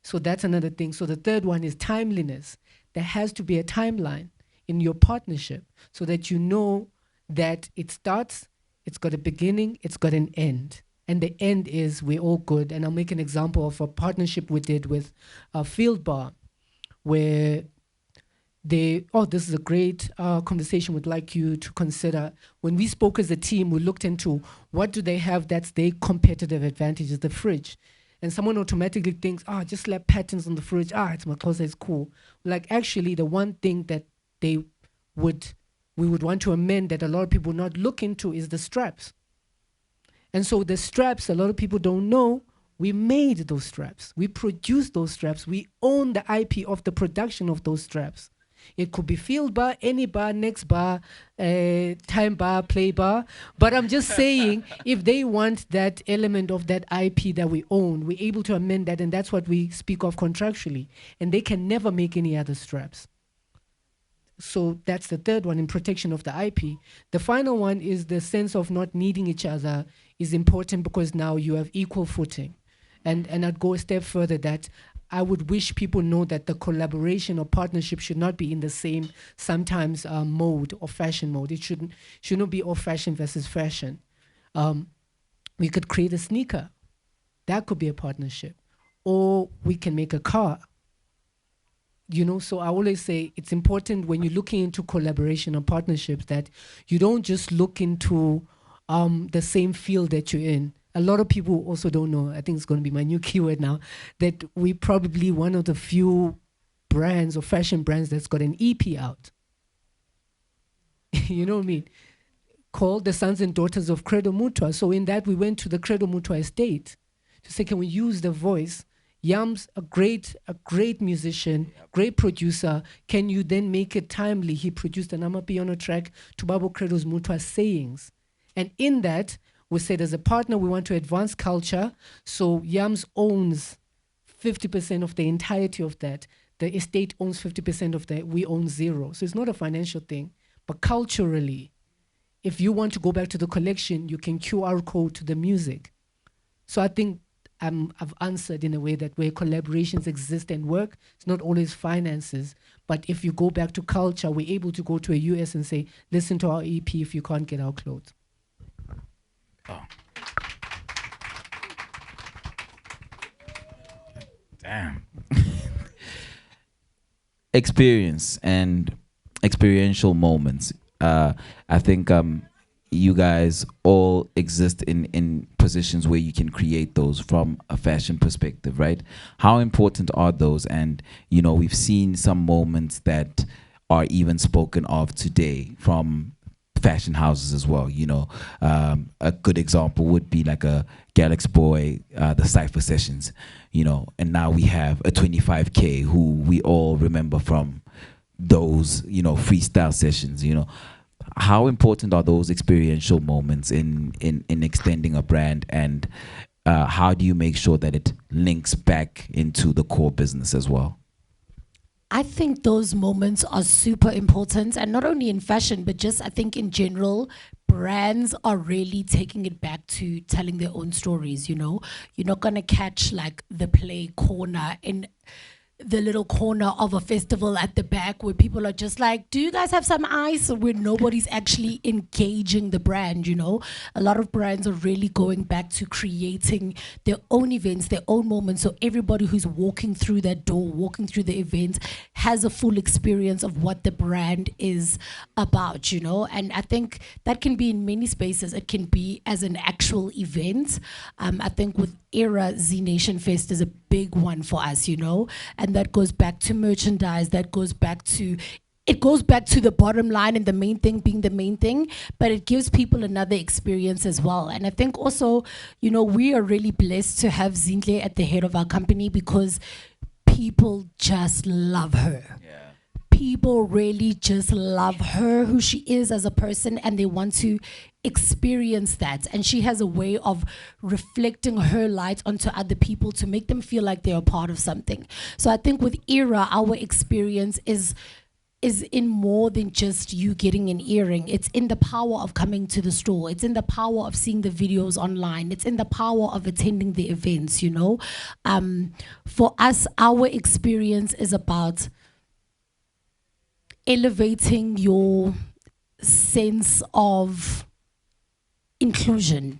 So that's another thing. So the third one is timeliness. There has to be a timeline in your partnership so that you know that it starts, it's got a beginning, it's got an end. And the end is we're all good. And I'll make an example of a partnership we did with a Field Bar, where this is a great conversation we'd like you to consider. When we spoke as a team, we looked into what do they have that's their competitive advantage, is the fridge. And someone automatically thinks, just slap patterns on the fridge. It's Maxhosa, it's cool. Like actually the one thing that we would want to amend that a lot of people not look into is the straps. And so the straps, a lot of people don't know, we made those straps. We produced those straps. We own the IP of the production of those straps. It could be Field Bar, any bar, next bar, time bar, play bar. But I'm just saying, if they want that element of that IP that we own, we're able to amend that, and that's what we speak of contractually. And they can never make any other straps. So that's the third one, in protection of the IP. The final one is the sense of not needing each other is important, because now you have equal footing. And I'd go a step further, that I would wish people know that the collaboration or partnership should not be in the same, sometimes mode or fashion mode. It shouldn't be all fashion versus fashion. We could create a sneaker. That could be a partnership. Or we can make a car. So I always say it's important when you're looking into collaboration and partnerships that you don't just look into the same field that you're in. A lot of people also don't know, I think it's going to be my new keyword now, that we probably one of the few brands or fashion brands that's got an EP out. You know what I mean? Called The Sons and Daughters of Credo Mutua. So in that, we went to the Credo Mutua estate to say, can we use the voice? Yam's a great musician, great producer. Can you then make it timely? He produced an Amapiano track to Babo Credo's Mutua sayings. And in that, we said as a partner, we want to advance culture. So Yams owns 50% of the entirety of that. The estate owns 50% of that. We own zero. So it's not a financial thing, but culturally, if you want to go back to the collection, you can QR code to the music. So I think I've answered in a way that where collaborations exist and work, it's not always finances. But if you go back to culture, we're able to go to a US and say, listen to our EP if you can't get our clothes. Oh. Damn. Experience and experiential moments. I think you guys all exist in positions where you can create those from a fashion perspective, right? How important are those? And, we've seen some moments that are even spoken of today from fashion houses as well. A good example would be like a Galaxy Boy, the Cypher Sessions, and now we have a 25K who we all remember from those, freestyle sessions. How important are those experiential moments in extending a brand, and how do you make sure that it links back into the core business as well? I think those moments are super important, and not only in fashion, but just I think in general, brands are really taking it back to telling their own stories. You're not gonna catch like the play corner in the little corner of a festival at the back where people are just like, do you guys have some ice? Where nobody's actually engaging the brand. A lot of brands are really going back to creating their own events, their own moments, so everybody who's walking through that door, walking through the event, has a full experience of what the brand is about. And I think that can be in many spaces. It can be as an actual event. I think with Era, Z Nation Fest is a big one for us, and that goes back to merchandise, it goes back to the bottom line and the main thing being the main thing, but it gives people another experience as well. And I think also, we are really blessed to have Zinhle at the head of our company because people just love her. Yeah. People really just love her, who she is as a person, and they want to experience that. And she has a way of reflecting her light onto other people to make them feel like they're a part of something. So I think with Era, our experience is in more than just you getting an earring. It's in the power of coming to the store. It's in the power of seeing the videos online. It's in the power of attending the events, For us, our experience is about elevating your sense of inclusion.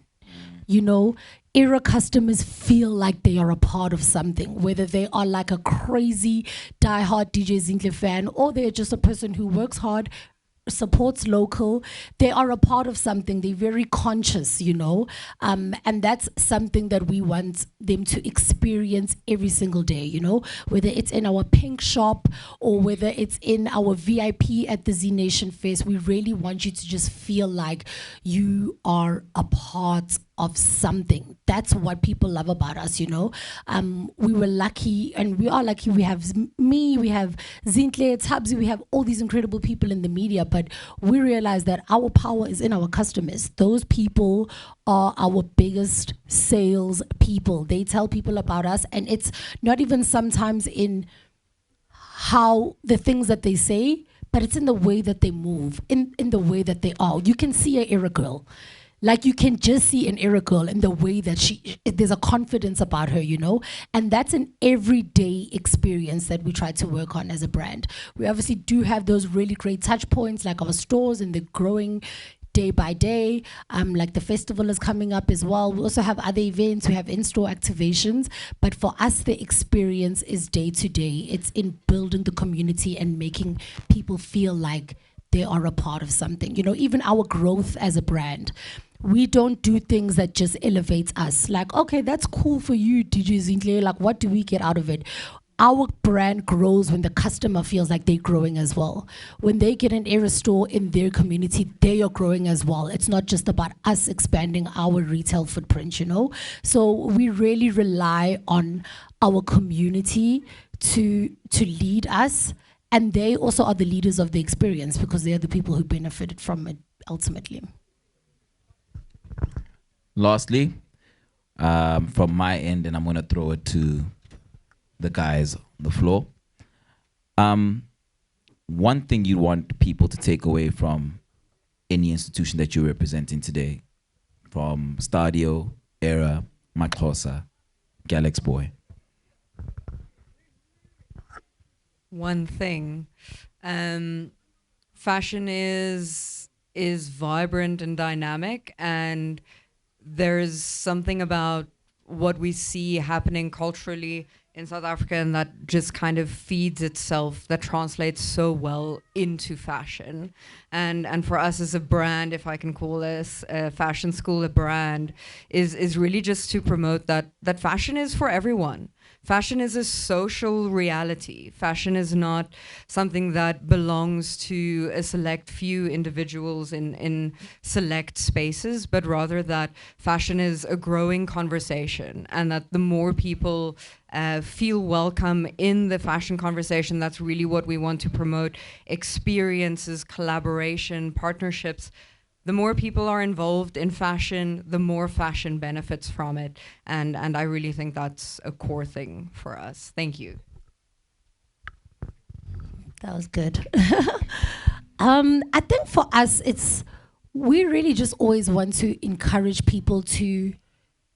Era customers feel like they are a part of something, whether they are like a crazy diehard DJ Zinhle fan or they're just a person who works hard, supports local. They are a part of something. They're very conscious, and that's something that we want them to experience every single day, whether it's in our pink shop or whether it's in our VIP at the Z Nation Fest. We really want you to just feel like you are a part of something. That's what people love about us, We were lucky, and we are lucky. We have me, we have Zinhle, Tabzi, we have all these incredible people in the media, but we realize that our power is in our customers. Those people are our biggest sales people. They tell people about us, and it's not even sometimes in how the things that they say, but it's in the way that they move, in the way that they are. You can see an Era girl. Like you can just see an Era girl in the way that there's a confidence about her, and that's an everyday experience that we try to work on as a brand. We obviously do have those really great touch points like our stores and the growing day by day. Like the festival is coming up as well. We also have other events. We have in-store activations. But for us, the experience is day to day. It's in building the community and making people feel like they are a part of something. You know, even our growth as a brand, we don't do things that just elevate us. Like, okay, that's cool for you, DJ Zinhle. Like, what do we get out of it? Our brand grows when the customer feels like they're growing as well. When they get an Era store in their community, they are growing as well. It's not just about us expanding our retail footprint, you know? So we really rely on our community to lead us. And they also are the leaders of the experience because they are the people who benefited from it ultimately. Lastly, from my end, and I'm going to throw it to the guys on the floor. One thing you want people to take away from any institution that you're representing today, from Stadio, Era, Maxhosa, Galax Boy. One thing, fashion is vibrant and dynamic, and there's something about what we see happening culturally in South Africa, and that just kind of feeds itself, that translates so well into fashion. And for us as a brand, if I can call this a fashion school a brand, is really just to promote that fashion is for everyone. Fashion is a social reality. Fashion is not something that belongs to a select few individuals in select spaces, but rather that fashion is a growing conversation, and that the more people feel welcome in the fashion conversation, that's really what we want to promote. Experiences, collaboration, partnerships. The more people are involved in fashion, the more fashion benefits from it. And I really think that's a core thing for us. Thank you. That was good. I think for us, we really just always want to encourage people to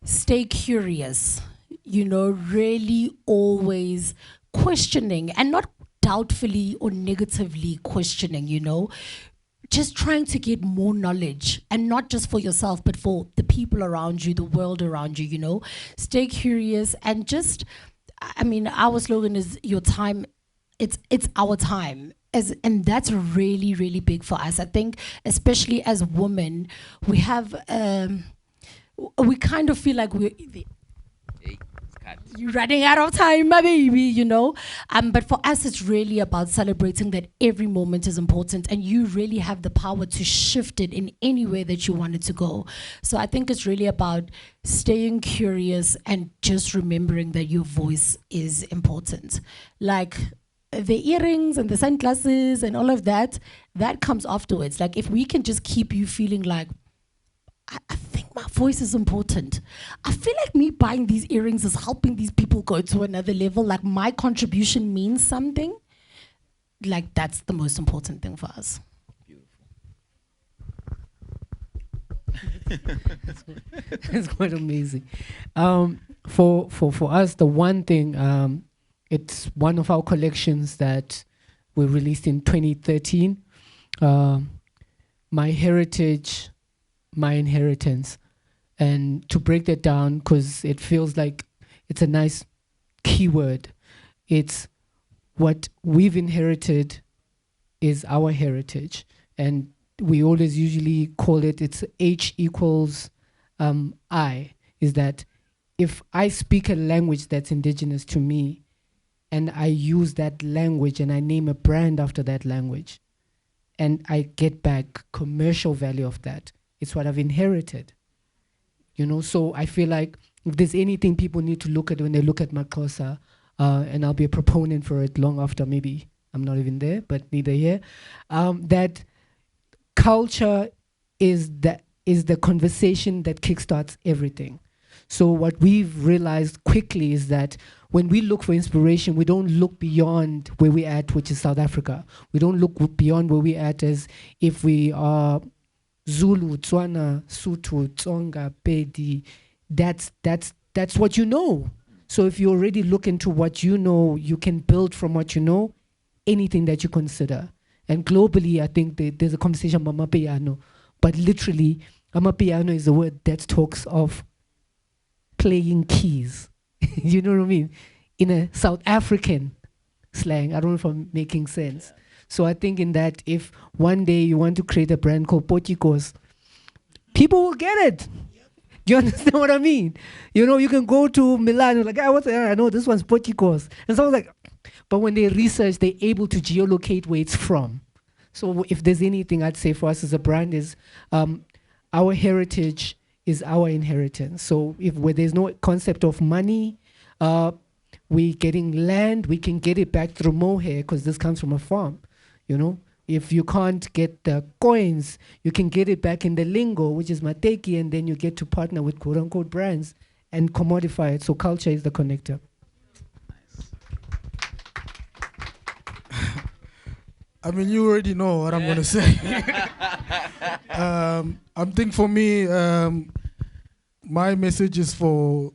stay curious, you know, really always questioning, and not doubtfully or negatively questioning, you know, just trying to get more knowledge, and not just for yourself, but for the people around you, the world around you, you know. Stay curious and just, I mean, our slogan is your time, it's our time. And that's really, really big for us. I think, especially as women, we have, we kind of feel like you're running out of time, my baby, you know. But for us, it's really about celebrating that every moment is important, and you really have the power to shift it in any way that you want it to go. So I think it's really about staying curious and just remembering that your voice is important. Like the earrings and the sunglasses and all of that, that comes afterwards. Like if we can just keep you feeling like, I think my voice is important. I feel like me buying these earrings is helping these people go to another level. Like my contribution means something. Like that's the most important thing for us. It's quite amazing. For us, the one thing, it's one of our collections that we released in 2013. My heritage, my inheritance. And to break that down, because it feels like it's a nice keyword, it's what we've inherited is our heritage. And we always usually call it's H equals I, is that if I speak a language that's indigenous to me, and I use that language and I name a brand after that language, and I get back commercial value of that, it's what I've inherited, you know. So I feel like if there's anything people need to look at when they look at Maxhosa, and I'll be a proponent for it long after maybe I'm not even there, but neither here, that culture is the conversation that kickstarts everything. So what we've realized quickly is that when we look for inspiration, we don't look beyond where we're at, which is South Africa. We don't look beyond where we're at as if we are Zulu, Tswana, Sotho, Tsonga, Pedi. That's what you know. So if you already look into what you know, you can build from what you know, anything that you consider. And globally, I think there's a conversation about Mabena, but literally, amapiano is a word that talks of playing keys. You know what I mean? In a South African slang. I don't know if I'm making sense. So I think in that, if one day you want to create a brand called Potgitier, people will get it. You understand what I mean? You know, you can go to Milan, you're like, I know this one's Potgitier. And someone's like, but when they research, they're able to geolocate where it's from. So if there's anything I'd say for us as a brand is our heritage is our inheritance. So where there's no concept of money, we getting land, we can get it back through mohair because this comes from a farm, you know. If you can't get the coins, you can get it back in the lingo, which is mateki, and then you get to partner with quote-unquote brands and commodify it. So culture is the connector. I mean, you already know what I'm going to say. I think for me, my message is for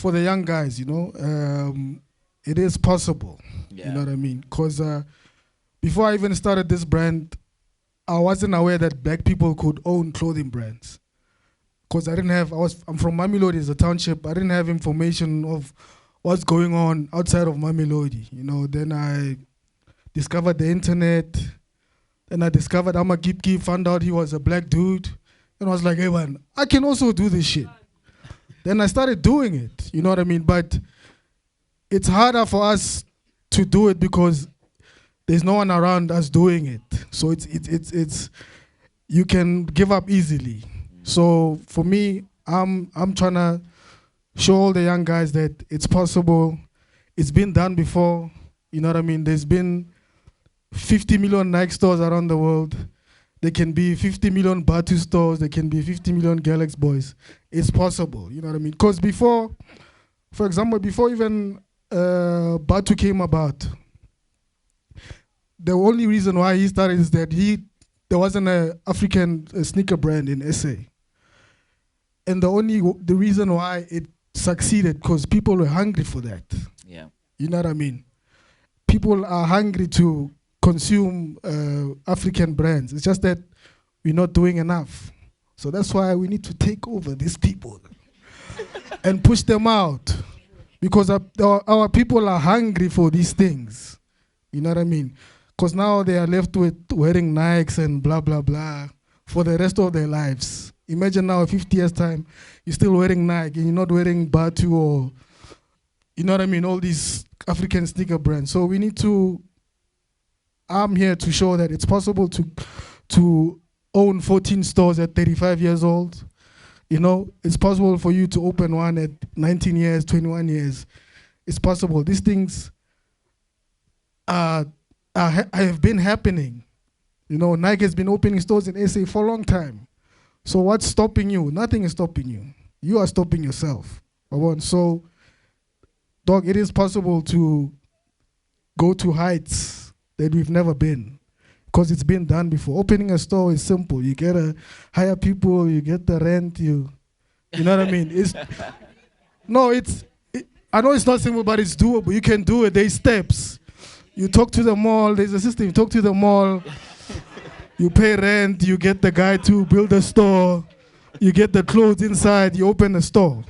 the young guys, you know. It is possible, you know what I mean? Because before I even started this brand, I wasn't aware that black people could own clothing brands. Because I'm from Mamelodi, it's a township. I didn't have information of what's going on outside of Mamelodi, you know. Then I discovered the internet. Then I discovered Amakipki, found out he was a black dude. And I was like, hey man, I can also do this shit. Then I started doing it, you know what I mean? But it's harder for us to do it because there's no one around us doing it. So it's you can give up easily. So for me, I'm trying to show all the young guys that it's possible. It's been done before, you know what I mean? There's been 50 million Nike stores around the world. There can be 50 million Batu stores. There can be 50 million Galaxy boys. It's possible, you know what I mean? Because before, for example, before even Batu came about, the only reason why he started is that there wasn't an African sneaker brand in SA. And the reason why it succeeded, because people were hungry for that. Yeah. You know what I mean? People are hungry to consume African brands. It's just that we're not doing enough. So that's why we need to take over these people and push them out. Because our people are hungry for these things. You know what I mean? Because now they are left with wearing Nikes and blah, blah, blah for the rest of their lives. Imagine now, 50 years' time, you're still wearing Nike and you're not wearing Batu or, you know what I mean, all these African sneaker brands. So we need to, I'm here to show that it's possible to own 14 stores at 35 years old. You know, it's possible for you to open one at 19 years, 21 years. It's possible. These things have been happening. You know, Nike has been opening stores in SA for a long time. So what's stopping you? Nothing is stopping you. You are stopping yourself. So, dog, it is possible to go to heights that we've never been because it's been done before. Opening a store is simple. You get to hire people, you get the rent, you know what I mean? I know it's not simple, but it's doable. You can do it. There's steps. You talk to the mall. There's a system. You talk to the mall. You pay rent. You get the guy to build a store. You get the clothes inside. You open a store.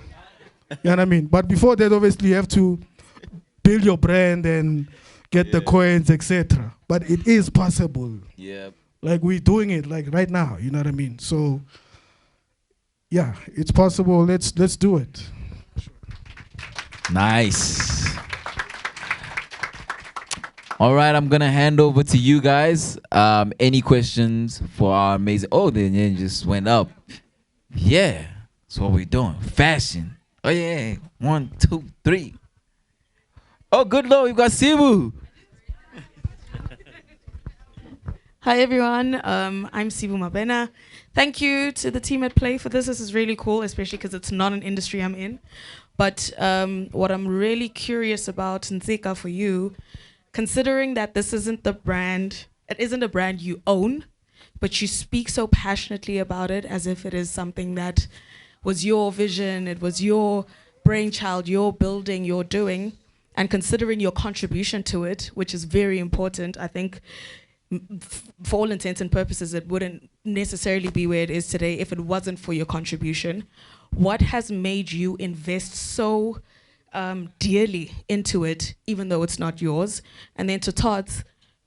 You know what I mean? But before that, obviously, you have to build your brand and get the coins, etc. But it is possible. Yeah. Like we're doing it like right now. You know what I mean? So, yeah, it's possible. Let's do it. Nice. All right, I'm gonna hand over to you guys. Any questions for our amazing? Oh, the yen just went up. Yeah, that's what we're doing. Fashion. Oh yeah, 1, 2, 3. Oh, good Lord, we've got Sibu. Hi everyone, I'm Sibu Mabena. Thank you to the team at Play for this. This is really cool, especially because it's not an industry I'm in. But what I'm really curious about, Ntsika, for you, considering that this isn't a brand you own, but you speak so passionately about it as if it is something that was your vision, it was your brainchild, your building, your doing, and considering your contribution to it, which is very important. I think for all intents and purposes, it wouldn't necessarily be where it is today if it wasn't for your contribution. What has made you invest so dearly into it, even though it's not yours? And then to Tots,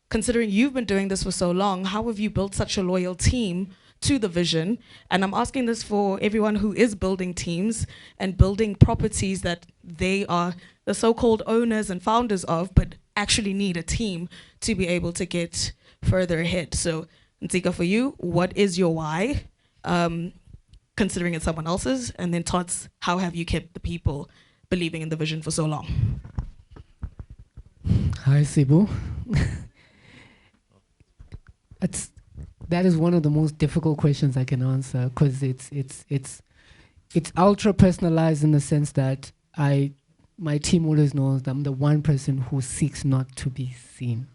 considering you've been doing this for so long, how have you built such a loyal team to the vision? And I'm asking this for everyone who is building teams and building properties that they are the so-called owners and founders of, but actually need a team to be able to get further ahead. So Ntsika, for you, what is your why, considering it's someone else's? And then Tots, how have you kept the people believing in the vision for so long? Hi, Sibu. That is one of the most difficult questions I can answer, because it's ultra personalized in the sense that my team always knows that I'm the one person who seeks not to be seen.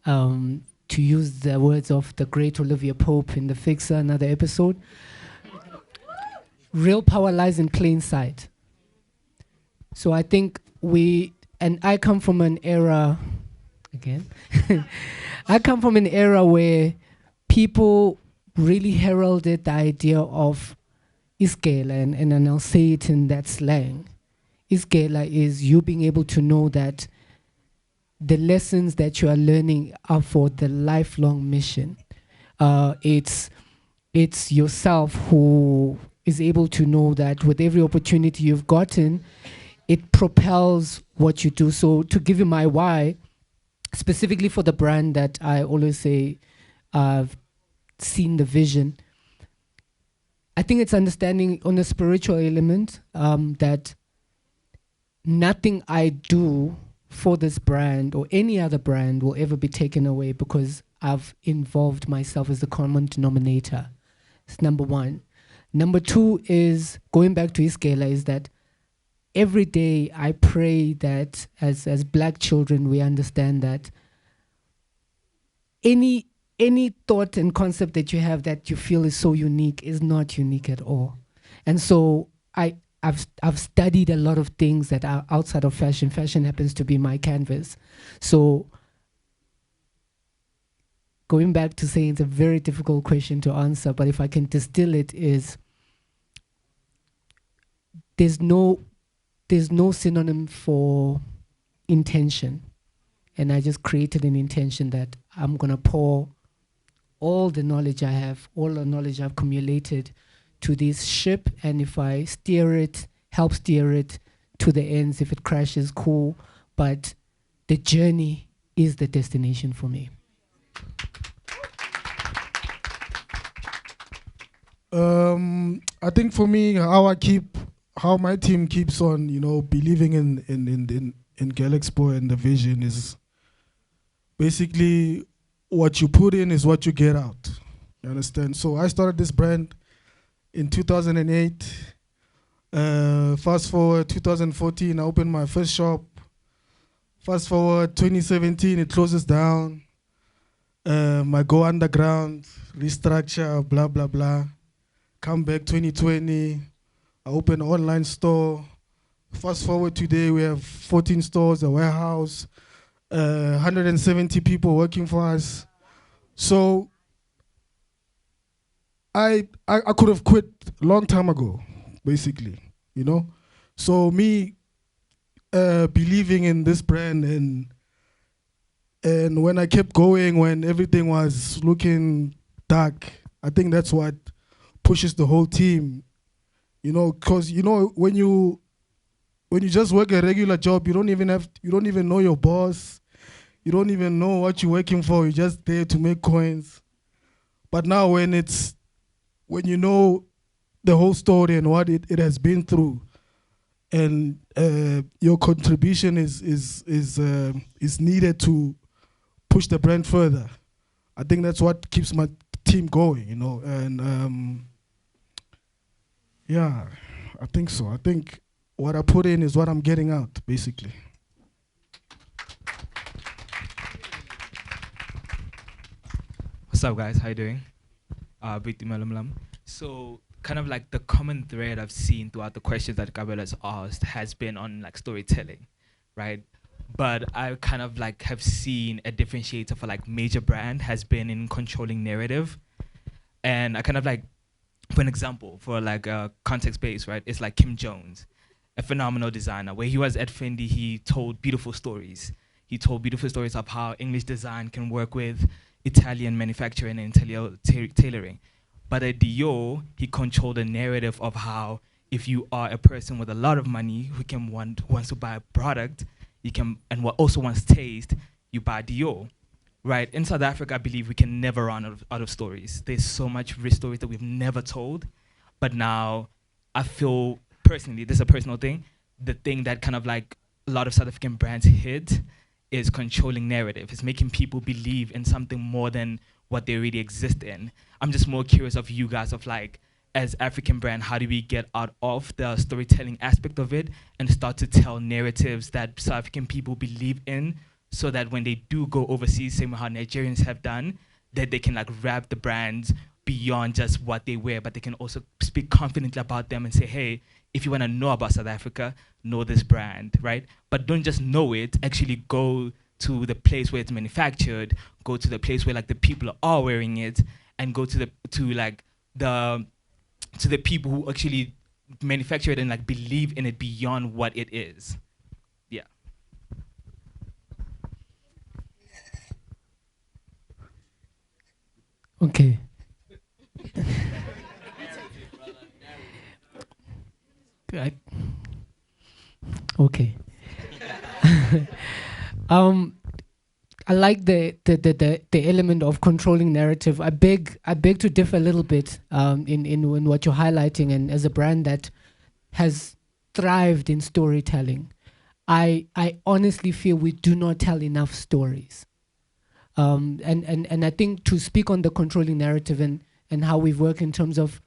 To use the words of the great Olivia Pope in The Fixer, another episode, real power lies in plain sight. So I think I come from an era, again, I come from an era where people really heralded the idea of iskela, and I'll say it in that slang. Iskela is you being able to know that the lessons that you are learning are for the lifelong mission. It's yourself who is able to know that with every opportunity you've gotten, it propels what you do. So to give you my why, specifically for the brand that I always say I've seen the vision, I think it's understanding on the spiritual element that nothing I do for this brand or any other brand will ever be taken away because I've involved myself as the common denominator. It's number one. Number two is, going back to Iskela, is that every day I pray that as black children we understand that any thought and concept that you have that you feel is so unique is not unique at all. And so I've studied a lot of things that are outside of fashion. Fashion happens to be my canvas. So going back to saying it's a very difficult question to answer, but if I can distill it, is there's no synonym for intention. And I just created an intention that I'm gonna pour all the knowledge I have, all the knowledge I've accumulated to this ship, and if I help steer it to the ends, if it crashes, cool, but the journey is the destination for me. I think for me, how my team keeps on, believing in Girl Expo and the vision is basically what you put in is what you get out. You understand? So I started this brand in 2008. Fast forward 2014, I opened my first shop. Fast forward 2017, it closes down. I go underground, restructure, blah, blah, blah. Come back 2020, I open an online store. Fast forward today, we have 14 stores, a warehouse, 170 people working for us. So I could have quit a long time ago, basically, So me believing in this brand and when I kept going, when everything was looking dark, I think that's what pushes the whole team, because when you just work a regular job, you don't even know your boss, you don't even know what you're working for, you're just there to make coins. But now when you know the whole story and what it has been through, and your contribution is needed to push the brand further, I think that's what keeps my team going, and yeah, I think so. I think what I put in is what I'm getting out, basically. What's up, guys? How you doing? So, kind of like the common thread I've seen throughout the questions that Gabriel has asked has been on like storytelling, right? but I kind of like have seen a differentiator for like major brand has been in controlling narrative. And I kind of like, for an example, for like context based, right? It's like Kim Jones, a phenomenal designer. Where he was at Fendi, he told beautiful stories. He told beautiful stories of how English design can work with Italian manufacturing and Italian tailoring. But at Dior, he controlled a narrative of how if you are a person with a lot of money who wants to buy a product, you can, and what also wants taste, you buy Dior. Right, in South Africa, I believe we can never run out of stories. There's so much rich stories that we've never told. But now, I feel personally, this is a personal thing, the thing that kind of like a lot of South African brands hit is controlling narrative. It's making people believe in something more than what they already exist in. I'm just more curious of you guys of like, as African brand, how do we get out of the storytelling aspect of it and start to tell narratives that South African people believe in, so that when they do go overseas, same how Nigerians have done, that they can like wrap the brands beyond just what they wear, but they can also speak confidently about them and say, hey, if you want to know about South Africa, know this brand, right? But don't just know it, actually go to the place where it's manufactured, go to the place where like the people are wearing it, and go to the people who actually manufacture it and like believe in it beyond what it is. Yeah. Okay. Right. Okay. I like the element of controlling narrative. I beg to differ a little bit in what you're highlighting, and as a brand that has thrived in storytelling, I honestly feel we do not tell enough stories. And I think to speak on the controlling narrative and how we've worked in terms of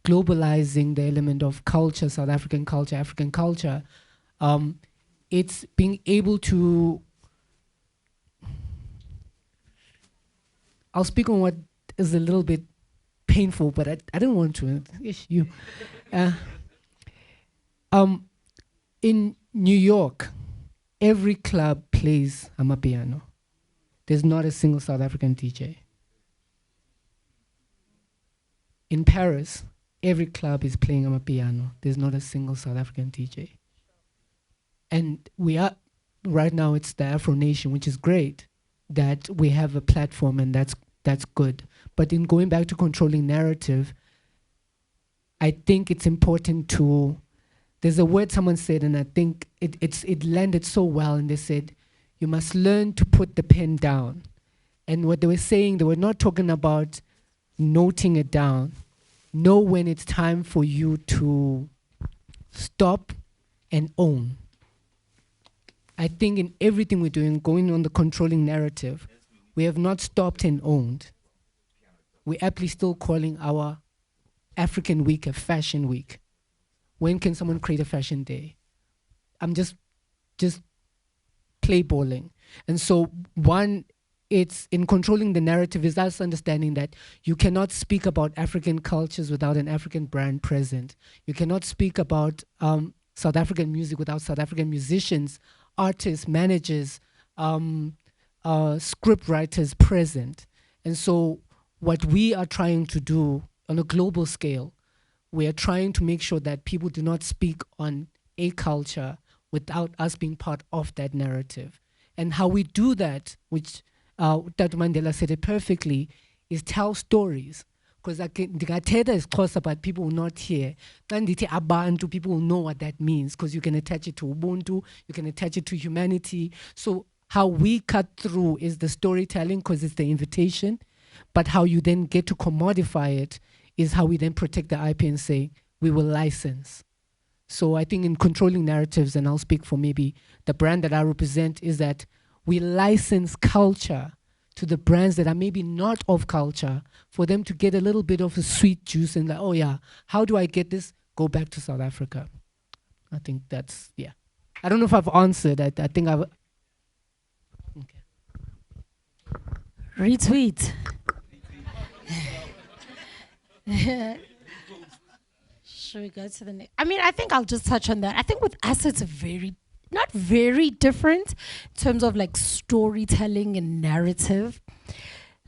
globalizing the element of culture, South African culture, African culture, it's being able to, I'll speak on what is a little bit painful, but I don't want to. Ish, you. In New York, every club plays amapiano. There's not a single South African DJ. In Paris, every club is playing amapiano. There's not a single South African DJ. And we are, right now it's the Afro Nation, which is great that we have a platform, and that's good. But in going back to controlling narrative, I think it's important to, there's a word someone said, and I think it landed so well, and they said, you must learn to put the pen down. And what they were saying, they were not talking about noting it down. Know when it's time for you to stop and own. I think in everything we're doing, going on the controlling narrative, we have not stopped and owned. We're aptly still calling our African week a fashion week. When can someone create a fashion day? I'm just playballing. And so one, it's in controlling the narrative is us understanding that you cannot speak about African cultures without an African brand present. You cannot speak about South African music without South African musicians, artists, managers, script writers present. And so what we are trying to do on a global scale, we are trying to make sure that people do not speak on a culture without us being part of that narrative. And how we do that, which Tata Mandela said it perfectly, is tell stories. Because ndingathetha isiXhosa, but people will not hear. Then abantu, people will know what that means, because you can attach it to Ubuntu, you can attach it to humanity. So how we cut through is the storytelling, because it's the invitation. But how you then get to commodify it is how we then protect the IP and say, we will license. So I think in controlling narratives, and I'll speak for maybe the brand that I represent, is that we license culture to the brands that are maybe not of culture, for them to get a little bit of a sweet juice and like, oh yeah, how do I get this? Go back to South Africa. I think that's, yeah. I don't know if I've answered. I think I've... Okay. Retweet. Should we go to the next? I mean, I think I'll just touch on that. I think with us, it's very not very different in terms of like storytelling and narrative.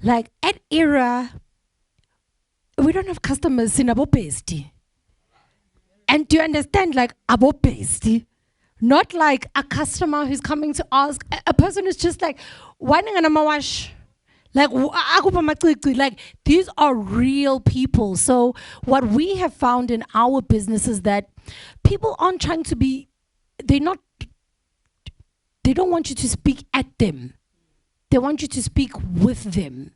Like at Era, we don't have customers in Abo Bestie. And do you understand, like Abo Bestie? Not like a customer who's coming to ask, a person who's just like, why wash? Like these are real people. So what we have found in our business is that people aren't trying to be, they don't want you to speak at them. They want you to speak with them.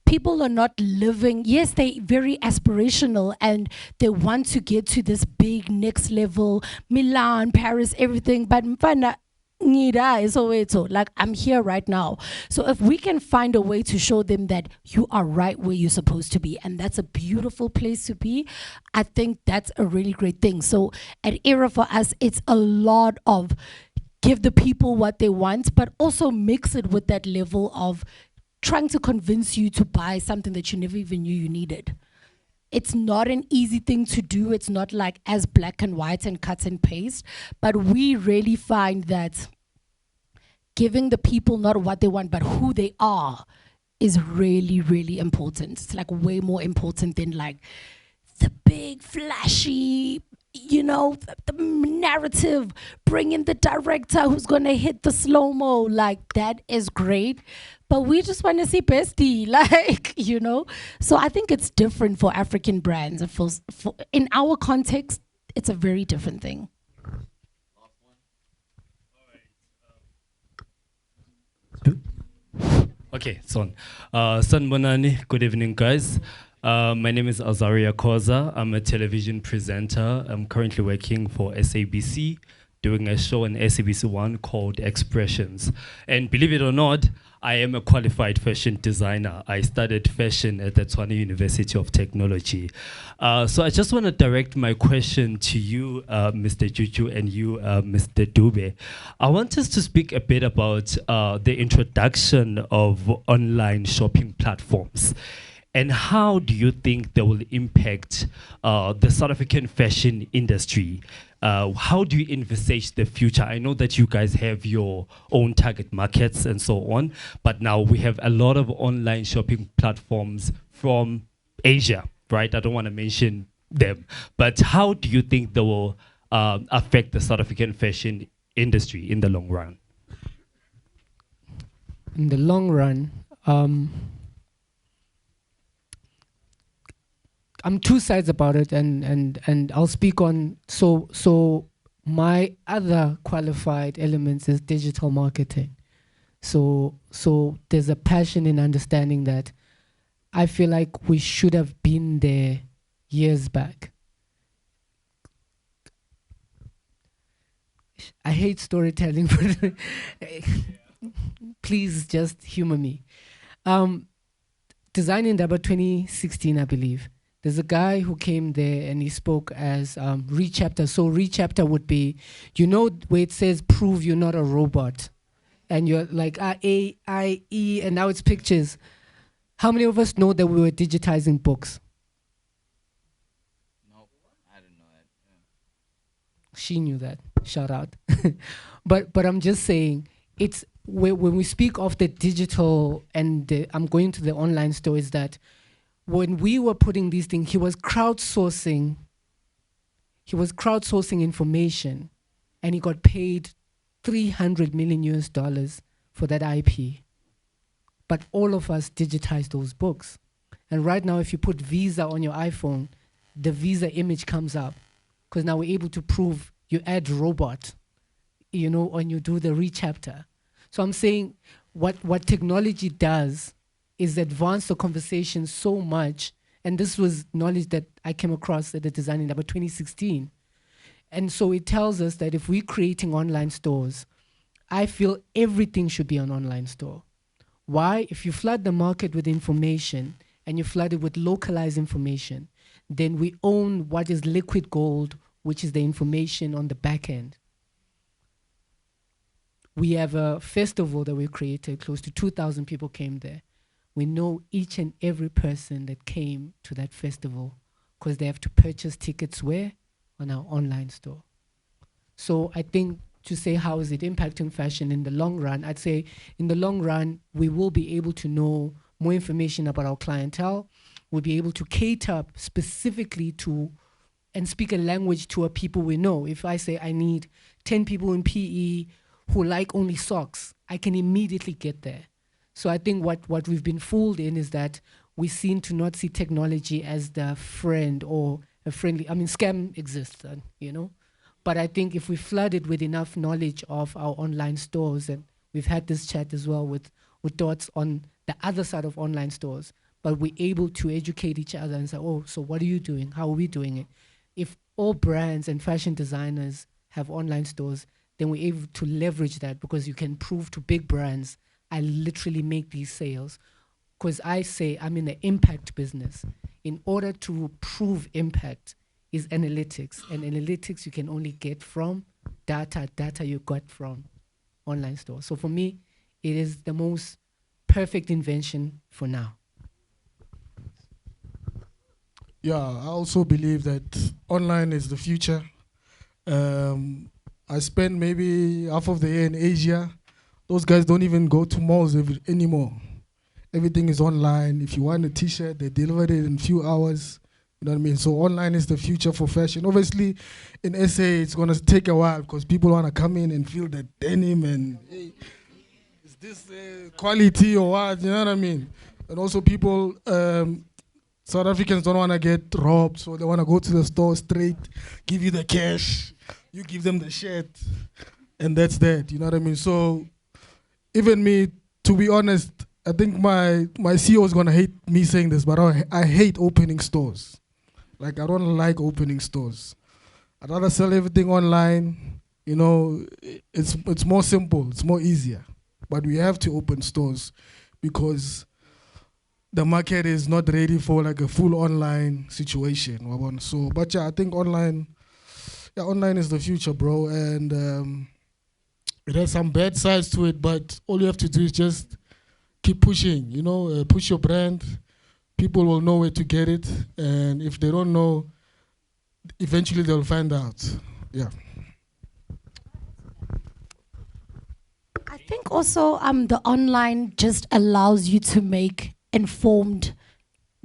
People are not living, yes, they're very aspirational and they want to get to this big next level, Milan, Paris, everything, but mfana, Nida is always like I'm here right now. So if we can find a way to show them that you are right where you're supposed to be, and that's a beautiful place to be, I think that's a really great thing. So at Era for us, it's a lot of give the people what they want, but also mix it with that level of trying to convince you to buy something that you never even knew you needed. It's not an easy thing to do. It's not like as black and white and cut and paste, but we really find that giving the people not what they want, but who they are is really, really important. It's like way more important than like the big flashy, you know, the narrative, bring in the director who's gonna hit the slow-mo, like that is great. But we just want to see bestie, like, you know? So I think it's different for African brands. In our context, it's a very different thing. Okay, son. Sanbonani, good evening, guys. My name is Azaria Koza. I'm a television presenter. I'm currently working for SABC, doing a show on SABC One called Expressions. And believe it or not, I am a qualified fashion designer. I studied fashion at the Tshwane University of Technology. So I just want to direct my question to you, Mr. Juju, and you, Mr. Dube. I want us to speak a bit about the introduction of online shopping platforms. And how do you think they will impact the South African fashion industry? How do you envisage the future? I know that you guys have your own target markets and so on, but now we have a lot of online shopping platforms from Asia, right? I don't want to mention them, but how do you think they will affect the South African fashion industry in the long run? In the long run, I'm two sides about it, and I'll speak on so my other qualified elements is digital marketing. So there's a passion in understanding that I feel like we should have been there years back. I hate storytelling, but please just humor me. Design in Daba 2016, I believe. There's a guy who came there and he spoke as rechapter. So rechapter would be, you know, where it says prove you're not a robot. And you're like A, I, E, and now it's pictures. How many of us know that we were digitizing books? No, I didn't know that. Yeah. She knew that. Shout out. but I'm just saying, it's when we speak of the digital and I'm going to the online store, is that when we were putting these things, he was crowdsourcing information, and he got paid $300 million for that IP. But all of us digitized those books. And right now, if you put Visa on your iPhone, the Visa image comes up, because now we're able to prove you add robot, you know, when you do the rechapter. So I'm saying what technology does is advance the conversation so much, and this was knowledge that I came across at the design in about 2016. And so it tells us that if we're creating online stores, I feel everything should be an online store. Why? If you flood the market with information and you flood it with localized information, then we own what is liquid gold, which is the information on the back end. We have a festival that we created, close to 2,000 people came there. We know each and every person that came to that festival, because they have to purchase tickets where? On our online store. So I think to say how is it impacting fashion in the long run, I'd say in the long run, we will be able to know more information about our clientele. We'll be able to cater specifically to and speak a language to a people we know. If I say I need 10 people in PE who like only socks, I can immediately get there. So I think what we've been fooled in is that we seem to not see technology as the friend or a friendly, I mean, scam exists, you know? But I think if we flood it with enough knowledge of our online stores, and we've had this chat as well with Vuittots on the other side of online stores, but we're able to educate each other and say, oh, so what are you doing? How are we doing it? If all brands and fashion designers have online stores, then we're able to leverage that, because you can prove to big brands, I literally make these sales. Because I say I'm in the impact business. In order to prove impact is analytics. And analytics you can only get from data you got from online stores. So for me, it is the most perfect invention for now. Yeah, I also believe that online is the future. I spend maybe half of the year in Asia. Those guys don't even go to malls anymore. Everything is online. If you want a t-shirt, they deliver it in a few hours. You know what I mean? So online is the future for fashion. Obviously, in SA, it's going to take a while because people want to come in and feel the denim and, hey, is this quality or what? You know what I mean? And also people, South Africans don't want to get robbed, so they want to go to the store straight, give you the cash, you give them the shirt, and that's that. You know what I mean? So even me, to be honest, I think my CEO is going to hate me saying this, but I hate opening stores. Like, I don't like opening stores. I'd rather sell everything online. You know, it's more simple. It's more easier. But we have to open stores because the market is not ready for like a full online situation. So, but yeah, I think online is the future, bro. And it has some bad sides to it, but all you have to do is just keep pushing, you know, push your brand. People will know where to get it. And if they don't know, eventually they'll find out. Yeah. I think also the online just allows you to make informed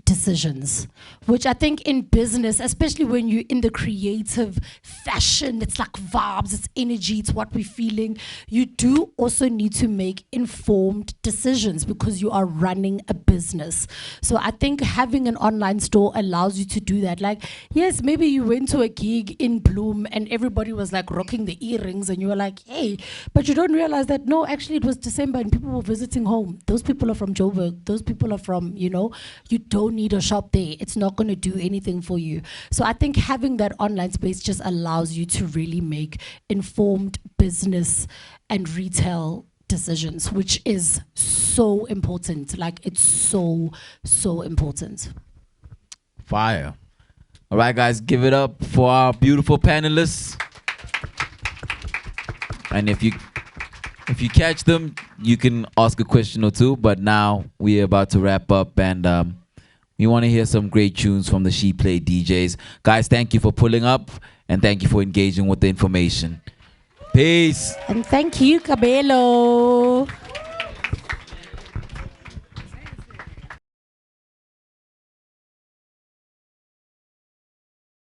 decisions, which I think in business, especially when you're in the creative fashion, it's like vibes, it's energy, it's what we're feeling. You do also need to make informed decisions because you are running a business. So I think having an online store allows you to do that. Like, yes, maybe you went to a gig in Bloom and everybody was like rocking the earrings and you were like, hey, but you don't realize that, no, actually it was December and people were visiting home. Those people are from Joburg. Those people are from, you know, you don't need a shop there. It's not going to do anything for you. So I think having that online space just allows you to really make informed business and retail decisions, which is so important. Like, it's so, so important. Fire. All right, guys, give it up for our beautiful panelists. And if you catch them, you can ask a question or two. But now we're about to wrap up, and we want to hear some great tunes from the She Play DJs. Guys, thank you for pulling up, and thank you for engaging with the information. Peace. And thank you, Cabello.